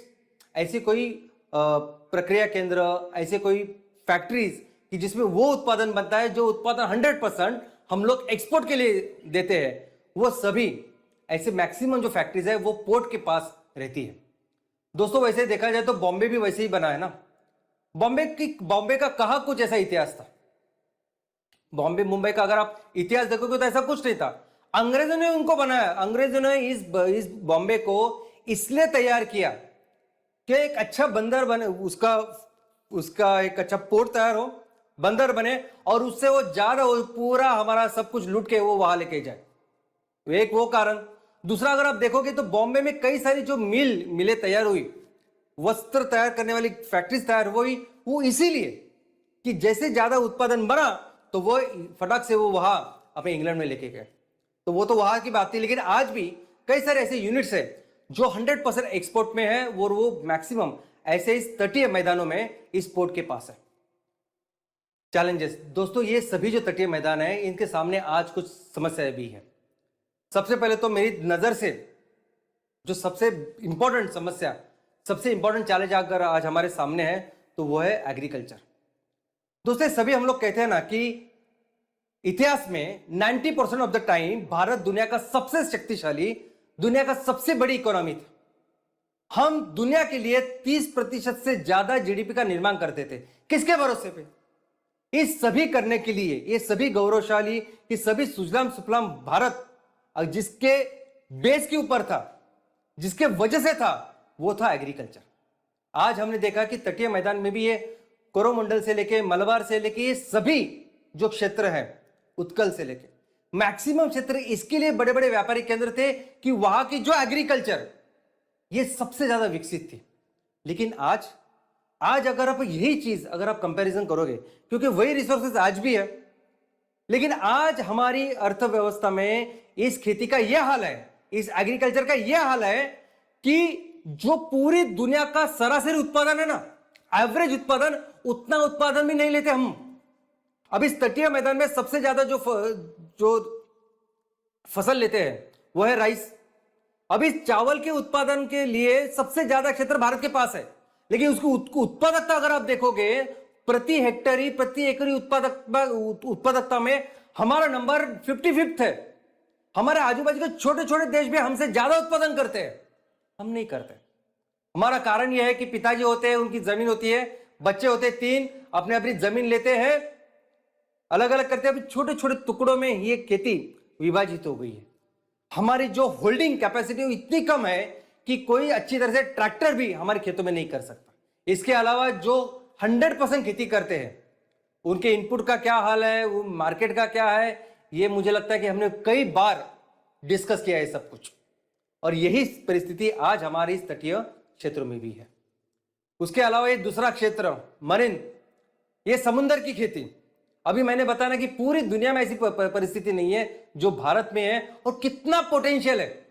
ऐसे कोई प्रक्रिया केंद्र, ऐसे कोई फैक्ट्रीज कि जिसमें वो उत्पादन बनता है जो उत्पादन 100% हम लोग एक्सपोर्ट के लिए देते हैं, वो सभी ऐसे मैक्सिमम जो फैक्ट्रीज है वो पोर्ट के पास रहती है। दोस्तों वैसे देखा जाए तो बॉम्बे भी वैसे ही बना है ना। बॉम्बे का कहाँ कुछ ऐसा इतिहास था। बॉम्बे मुंबई का अगर आप इतिहास देखोगे तो ऐसा कुछ नहीं था। अंग्रेजों ने उनको बनाया। अंग्रेजों ने इस बॉम्बे को इसलिए तैयार किया कि एक अच्छा बंदर बने, उसका एक अच्छा पोर्ट तैयार हो, बंदर बने, और उससे वो ज्यादा पूरा हमारा सब कुछ लूट के वो वहां लेके जाए। एक वो कारण। दूसरा अगर आप देखोगे तो बॉम्बे में कई सारी जो मिलें तैयार हुई, वस्त्र तैयार करने वाली फैक्ट्रीज तैयार हुई, वो इसीलिए कि जैसे ज्यादा उत्पादन बढ़ा तो वो फटाक से वो वहां अपने इंग्लैंड में लेके गए। तो वो तो वहां की बात थी, लेकिन आज भी कई सारे ऐसे यूनिट्स है जो 100% एक्सपोर्ट में है, वो मैक्सिमम ऐसे इस तटीय मैदानों में इस पोर्ट के पास है। चैलेंजेस दोस्तों, ये सभी जो तटीय मैदान है इनके सामने आज कुछ समस्याएं भी है। सबसे पहले तो मेरी नजर से जो सबसे इंपॉर्टेंट समस्या, सबसे इंपॉर्टेंट चैलेंज अगर आज हमारे सामने है तो वो है एग्रीकल्चर। दोस्तों सभी हम लोग कहते हैं ना कि इतिहास में 90% ऑफ द टाइम भारत दुनिया का सबसे शक्तिशाली, दुनिया का सबसे बड़ी इकोनॉमी था। हम दुनिया के लिए 30% से ज्यादा जीडीपी का निर्माण करते थे। किसके भरोसे पे? इस सभी करने के लिए, ये सभी गौरवशाली, ये सभी सुजलाम सुफलाम भारत जिसके बेस के ऊपर था, जिसके वजह से था, वो था एग्रीकल्चर। आज हमने देखा कि तटीय मैदान में भी ये कोरोमंडल से लेके मलबार से लेके ये सभी जो क्षेत्र है, उत्कल से लेके मैक्सिमम क्षेत्र इसके लिए बड़े बड़े व्यापारिक केंद्र थे कि वहां की जो एग्रीकल्चर ये सबसे ज्यादा विकसित थी। लेकिन आज अगर आप यही चीज अगर आप कंपैरिजन करोगे, क्योंकि वही रिसोर्सेज आज भी है, लेकिन आज हमारी अर्थव्यवस्था में इस खेती का यह हाल है, इस एग्रीकल्चर का यह हाल है कि जो पूरी दुनिया का सरासरी उत्पादन है ना, एवरेज उत्पादन, उतना उत्पादन भी नहीं लेते हम। अब इस तटीय मैदान में सबसे ज्यादा जो फसल लेते हैं वो है राइस। अब इस चावल के उत्पादन के लिए सबसे ज्यादा क्षेत्र भारत के पास है, लेकिन उसकी उत्पादकता अगर आप देखोगे, प्रति हेक्टेरी, प्रति एकरी उत्पादकता में हमारा नंबर 55th है। हमारे आजू बाजू के छोटे छोटे देश भी हमसे ज्यादा उत्पादन करते हैं, हम नहीं करते। हमारा कारण यह है कि पिताजी होते हैं, उनकी जमीन होती है, बच्चे होते हैं 3, अपने अपनी जमीन लेते हैं, अलग अलग करते हैं। अभी छोटे छोटे टुकड़ों में ये खेती विभाजित हो गई है। हमारी जो होल्डिंग कैपेसिटी इतनी कम है कि कोई अच्छी तरह से ट्रैक्टर भी हमारे खेतों में नहीं कर सकता। इसके अलावा जो 100% खेती करते हैं, उनके इनपुट का क्या हाल है, वो मार्केट का क्या है, ये मुझे लगता है कि हमने कई बार डिस्कस किया है सब कुछ। और यही परिस्थिति आज हमारे इस तटीय क्षेत्रों में भी है। उसके अलावा ये दूसरा क्षेत्र मरीन, ये समुद्र की खेती। अभी मैंने बताया कि पूरी दुनिया में ऐसी परिस्थिति नहीं है जो भारत में है, और कितना पोटेंशियल है।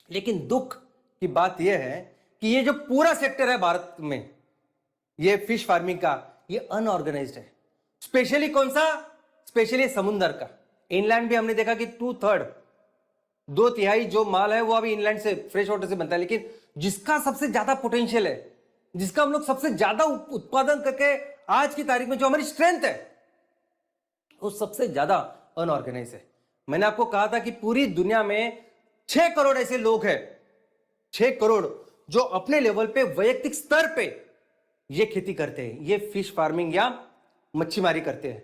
लेकिन दुख की बात यह है कि ये जो पूरा सेक्टर है भारत में, ये फिश फार्मिंग का, ये अनऑर्गेनाइज्ड है। स्पेशली कौन सा? स्पेशली समुद्र का। इनलैंड भी हमने देखा कि 2/3, 2/3 जो माल है वो अभी इनलैंड से, फ्रेश वाटर से बनता है। लेकिन जिसका सबसे ज्यादा पोटेंशियल है, जिसका हम लोग सबसे ज्यादा उत्पादन करके आज की तारीख में जो हमारी स्ट्रेंथ है, वो सबसे ज्यादा अनऑर्गेनाइज है। मैंने आपको कहा था कि पूरी दुनिया में 6 करोड़ ऐसे लोग हैं, 6 करोड़ जो अपने लेवल पे, वैयक्तिक स्तर पे ये खेती करते हैं, ये फिश फार्मिंग या मच्छीमारी करते हैं।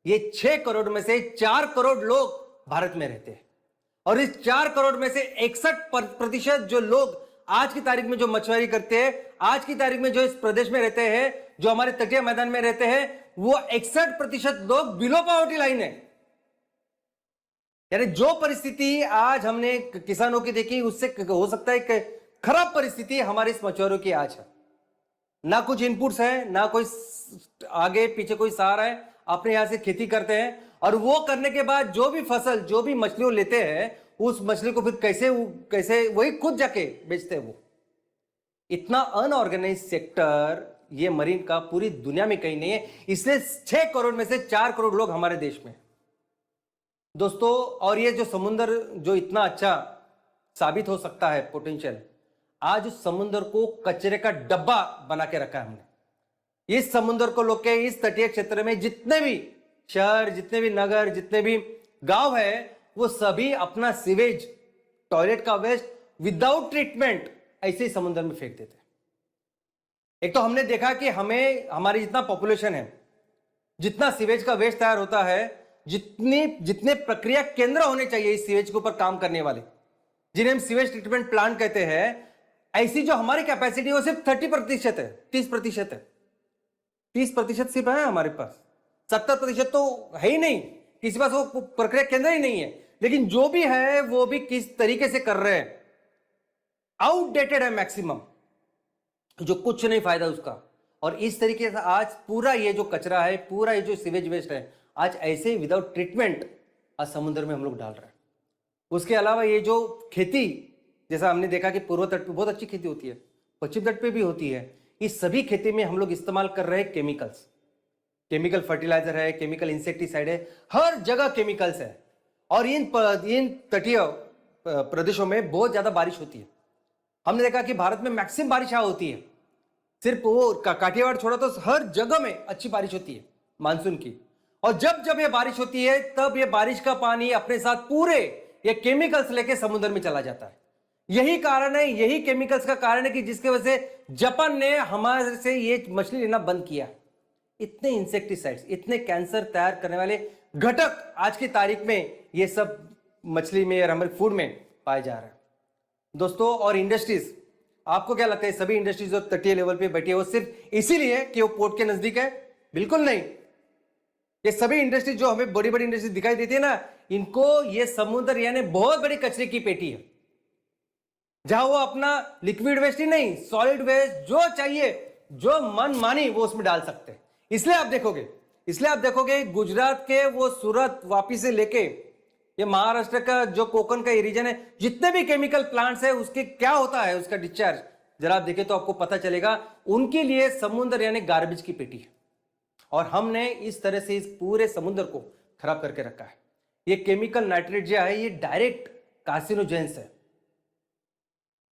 ये 6 करोड़ में से 4 करोड़ लोग भारत में रहते हैं, और इस 4 करोड़ में से 61% जो लोग आज की तारीख में जो मछुआरी करते हैं, आज की तारीख में जो इस प्रदेश में रहते हैं, जो हमारे तटीय मैदान में रहते हैं, वो 61% लोग बिलो पॉवर्टी लाइन है। यानी जो परिस्थिति आज हमने किसानों की देखी, उससे हो सकता है कि खराब परिस्थिति हमारे इस मछुआरों की आज है। ना कुछ इनपुट्स है, ना कोई आगे पीछे कोई सहारा है, अपने यहां से खेती करते हैं, और वो करने के बाद जो भी फसल, जो भी मछलियों लेते हैं, उस मछली को फिर कैसे वही खुद जाके बेचते हैं। वो इतना अनऑर्गेनाइज सेक्टर ये मरीन का पूरी दुनिया में कहीं नहीं है। इसलिए 6 करोड़ में से 4 करोड़ लोग हमारे देश में दोस्तों। और ये जो समुद्र जो इतना अच्छा साबित हो सकता है पोटेंशियल, आज उस समुद्र को कचरे का डब्बा बना के रखा है हमने। इस समुद्र को लोग के, इस तटीय क्षेत्र में जितने भी शहर, जितने भी नगर, जितने भी गांव है, वो सभी अपना सीवेज, टॉयलेट का वेस्ट विदाउट ट्रीटमेंट ऐसे ही समुद्र में फेंक देते हैं। एक तो हमने देखा कि हमारी जितना पॉपुलेशन है, जितना सीवेज का वेस्ट तैयार होता है, जितने प्रक्रिया केंद्र होने चाहिए इस सीवेज के ऊपर काम करने वाले, जिन्हें हम सीवेज ट्रीटमेंट प्लांट कहते हैं, ऐसी जो हमारी कैपेसिटी है वो सिर्फ 30% है, 30% है। 30% सिर्फ है हमारे पास, 70% तो है ही नहीं, किसी पास वो प्रक्रिया केंद्र ही नहीं है। लेकिन जो भी है वो भी किस तरीके से कर रहे हैं, आउटडेटेड है मैक्सिमम, जो कुछ नहीं फायदा उसका। और इस तरीके से आज पूरा ये जो कचरा है, पूरा ये जो सीवेज वेस्ट है, आज ऐसे ही विदाउट ट्रीटमेंट आज समुद्र में हम लोग डाल रहे हैं। उसके अलावा ये जो खेती, जैसा हमने देखा कि पूर्व तट पे बहुत अच्छी खेती होती है, पश्चिम तट पे भी होती है, इस सभी खेती में हम लोग इस्तेमाल कर रहे हैं केमिकल्स। केमिकल फर्टिलाइजर है, केमिकल इंसेक्टिसाइड है, हर जगह केमिकल्स है। और इन तटीय प्रदेशों में बहुत ज्यादा बारिश होती है। हमने देखा कि भारत में मैक्सिमम बारिश यहाँ होती है, सिर्फ वो काठियावाड़ छोड़ा तो हर जगह में अच्छी बारिश होती है मानसून की। और जब जब ये बारिश होती है तब ये बारिश का पानी अपने साथ पूरे ये केमिकल्स लेके समुद्र में चला जाता है। यही कारण है, यही केमिकल्स का कारण है कि जिसके वजह से जापान ने हमारे से ये मछली लेना बंद किया। इतने इंसेक्टिसाइड्स, इतने कैंसर तैयार करने वाले घटक आज की तारीख में ये सब मछली में और हमारे फूड में पाए जा रहे हैं दोस्तों। और इंडस्ट्रीज, आपको क्या लगता है सभी इंडस्ट्रीज जो तटीय लेवल पे बैठी है वो सिर्फ इसीलिए कि वो पोर्ट के नजदीक है? बिल्कुल नहीं। ये सभी इंडस्ट्रीज जो हमें बड़ी बड़ी इंडस्ट्रीज दिखाई देती है ना, इनको ये समुद्र यानी बहुत बड़ी कचरे की पेटी है, जहां वो अपना लिक्विड वेस्ट ही नहीं, सॉलिड वेस्ट जो चाहिए, जो मन मानी वो उसमें डाल सकते हैं। इसलिए आप देखोगे गुजरात के वो सूरत वापी से लेके ये महाराष्ट्र का जो कोकन का रीजन है, जितने भी केमिकल प्लांट्स है उसके क्या होता है, उसका डिस्चार्ज जरा आप देखें तो आपको पता चलेगा। उनके लिए समुद्र यानी गार्बेज की पेटी है। और हमने इस तरह से इस पूरे समुद्र को खराब करके रखा है। ये केमिकल नाइट्रेट जो है ये डायरेक्ट कार्सिनोजेंस है।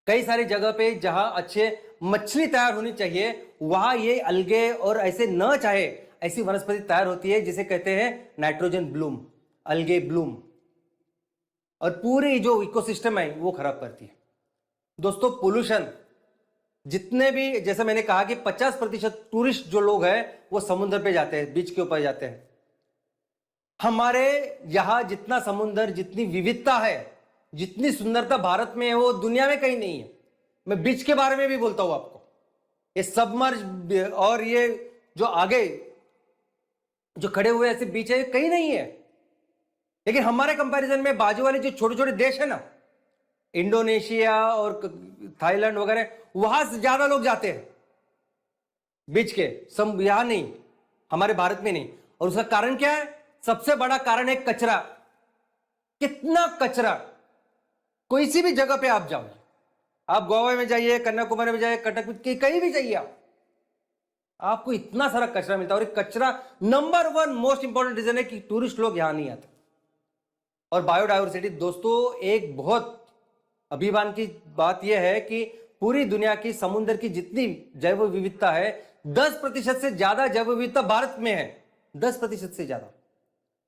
कई सारी जगह पे जहां अच्छे मछली तैयार होनी चाहिए वहां ये अलगे और ऐसे न चाहे ऐसी वनस्पति तैयार होती है जिसे कहते हैं नाइट्रोजन ब्लूम, अलगे ब्लूम, और पूरे जो इकोसिस्टम है वो खराब करती है। दोस्तों पोल्यूशन, जितने भी, जैसे मैंने कहा कि 50% टूरिस्ट जो लोग हैं वो समुद्र पे जाते हैं, बीच के ऊपर जाते हैं। हमारे यहां जितना समुद्र, जितनी विविधता है, जितनी सुंदरता भारत में है वो दुनिया में कहीं नहीं है। मैं बीच के बारे में भी बोलता हूं आपको, ये सबमर्ज और ये जो आगे जो खड़े हुए ऐसे बीच है कहीं नहीं है। लेकिन हमारे कंपैरिजन में बाजू वाले जो छोटे छोटे देश है ना, इंडोनेशिया और थाईलैंड वगैरह, वहां से ज्यादा लोग जाते हैं बीच के, सब यहां नहीं, हमारे भारत में नहीं। और उसका कारण क्या है? सबसे बड़ा कारण है कचरा। कितना कचरा, कोई सी भी जगह पे आप जाओ, आप गोवा में जाइए, कन्याकुमारी में जाइए, कटक में, कहीं भी जाइए आपको इतना सारा कचरा मिलता है। और कचरा नंबर 1 मोस्ट इंपॉर्टेंट रीजन है कि टूरिस्ट लोग यहां नहीं आते। और बायोडाइवर्सिटी दोस्तों, एक बहुत अभिमान की बात यह है कि पूरी दुनिया की समुद्र की जितनी जैव विविधता है 10% से ज्यादा जैव विविधता भारत में है, 10% से ज्यादा।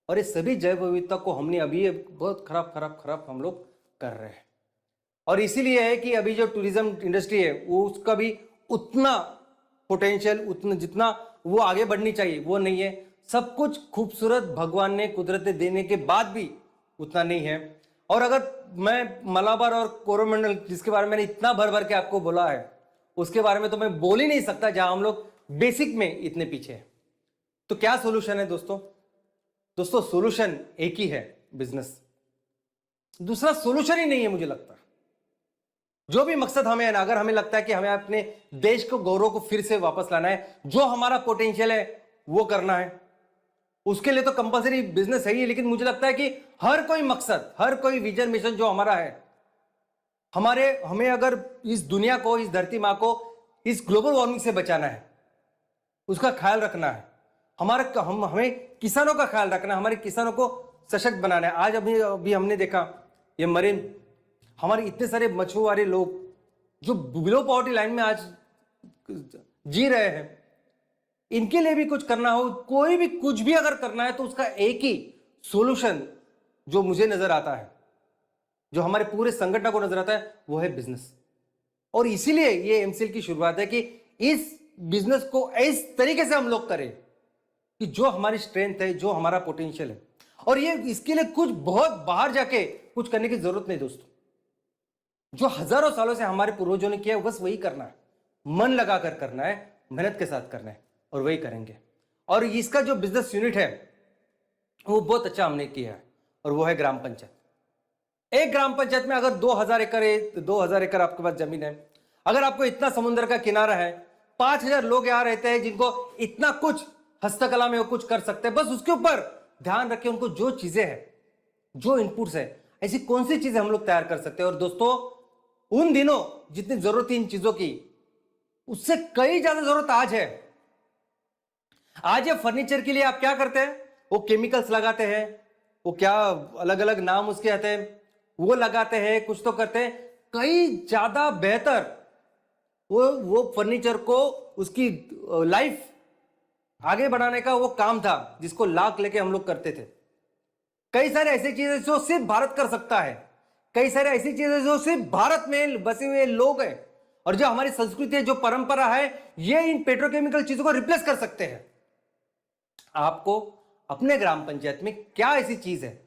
और इस सभी जैव विविधता को हमने अभी बहुत खराब हम लोग कर रहे हैं। और इसीलिए है कि अभी जो टूरिज्म इंडस्ट्री है वो उसका भी उतना पोटेंशियल, उतना जितना वो आगे बढ़नी चाहिए वो नहीं है। सब कुछ खूबसूरत भगवान ने कुदरत देने के बाद भी उतना नहीं है। और अगर मैं मलाबार और कोरोमंडल, जिसके बारे में मैंने इतना भर भर के आपको बोला है, उसके बारे में तो मैं बोल ही नहीं सकता, जहां हम लोग बेसिक में इतने पीछे हैं। तो क्या सोल्यूशन है दोस्तों? दोस्तों सोल्यूशन एक ही है, बिजनेस। दूसरा सोल्यूशन ही नहीं है मुझे लगता। जो भी मकसद हमें है ना, अगर हमें लगता है कि हमें अपने देश को गौरव को फिर से वापस लाना है, जो हमारा पोटेंशियल है वो करना है, उसके लिए तो कंपलसरी बिजनेस है ही। लेकिन मुझे लगता है कि हर कोई मकसद, हर कोई विजन मिशन जो हमारा है, हमें अगर इस दुनिया को, इस धरती माँ को इस ग्लोबल वार्मिंग से बचाना है, उसका ख्याल रखना है, हमें किसानों का ख्याल रखना है, हमारे किसानों को सशक्त बनाना है। आज अभी हमने देखा ये मरीन, हमारे इतने सारे मछुआरे लोग जो बिलो पॉवर्टी लाइन में आज जी रहे हैं, इनके लिए भी कुछ करना हो, कोई भी कुछ भी अगर करना है तो उसका एक ही सॉल्यूशन जो मुझे नजर आता है, जो हमारे पूरे संगठन को नजर आता है, वो है बिजनेस। और इसीलिए ये एमसीएल की शुरुआत है कि इस बिजनेस को इस तरीके से हम लोग करें कि जो हमारी स्ट्रेंथ है, जो हमारा पोटेंशियल है। और ये इसके लिए कुछ बहुत बाहर जाके कुछ करने की जरूरत नहीं दोस्तों। जो हजारों सालों से हमारे पूर्वजों ने किया है बस वही करना है, मन लगाकर करना है, मेहनत के साथ करना है, और वही करेंगे। और इसका जो बिजनेस यूनिट है वो बहुत अच्छा हमने किया है, और वो है ग्राम पंचायत। एक ग्राम पंचायत में अगर 2000 एकड़ है, 2000 एकड़ आपके पास जमीन है, अगर आपको इतना समुद्र का किनारा है, 5000 लोग यहां रहते हैं जिनको इतना कुछ हस्तकला में वो कुछ कर सकते हैं, बस उसके ऊपर ध्यान रखें। उनको जो चीजें हैं, जो इनपुट्स है, ऐसी कौन सी चीजें हम लोग तैयार कर सकते हैं। और दोस्तों, उन दिनों जितनी जरूरत थी इन चीजों की, उससे कई ज्यादा जरूरत आज है। आज ये फर्नीचर के लिए आप क्या करते हैं, वो केमिकल्स लगाते हैं, वो क्या अलग अलग नाम उसके आते हैं, वो लगाते हैं, कुछ तो करते हैं। कई ज्यादा बेहतर वो फर्नीचर को, उसकी लाइफ आगे बढ़ाने का वो काम था जिसको लाख लेके हम लोग करते थे। कई सारे ऐसी चीजें जो सिर्फ भारत कर सकता है, कई सारे ऐसी चीजें जो सिर्फ भारत में बसे हुए लोग हैं, और जो हमारी संस्कृति है, जो परंपरा है, ये इन पेट्रोकेमिकल चीजों को रिप्लेस कर सकते हैं। आपको अपने ग्राम पंचायत में क्या ऐसी चीज है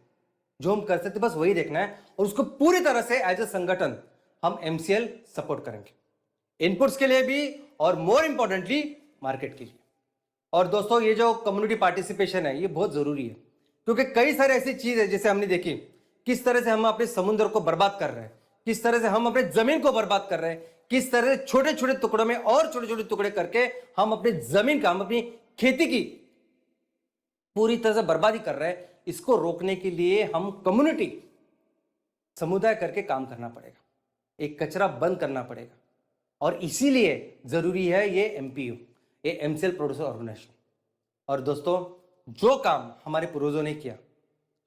जो हम कर सकते, बस वही देखना है, और उसको पूरी तरह से एज ए संगठन हम एमसीएल सपोर्ट करेंगे, इनपुट्स के लिए भी और मोर इंपॉर्टेंटली मार्केट के लिए। और दोस्तों, ये जो कम्युनिटी पार्टिसिपेशन है, ये बहुत जरूरी है, क्योंकि कई सारे ऐसी चीज है जैसे हमने देखी, किस तरह से हम अपने समुद्र को बर्बाद कर रहे हैं, किस तरह से हम अपने जमीन को बर्बाद कर रहे हैं, किस तरह से छोटे छोटे टुकड़ों में और छोटे छोटे टुकड़े करके हम अपनी जमीन का, हम अपनी खेती की पूरी तरह से बर्बादी कर रहे हैं। इसको रोकने के लिए हम कम्युनिटी, समुदाय करके काम करना पड़ेगा, एक कचरा बंद करना पड़ेगा। और इसीलिए जरूरी है ये एमपीयू, ये एमसीएल प्रोड्यूसर ऑर्गेनाइजेशन। और दोस्तों, जो काम हमारे पूर्वजों ने किया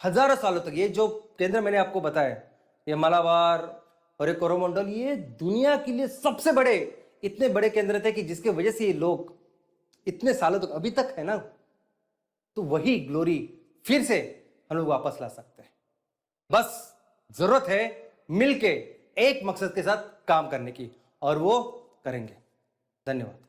हजारों सालों तक, ये जो केंद्र मैंने आपको बताया, ये मालाबार और ये कोरोमंडल, ये दुनिया के लिए सबसे बड़े, इतने बड़े केंद्र थे कि जिसके वजह से ये लोग इतने सालों तक अभी तक है ना, तो वही ग्लोरी फिर से हम लोग वापस ला सकते हैं। बस जरूरत है मिलके एक मकसद के साथ काम करने की, और वो करेंगे। धन्यवाद।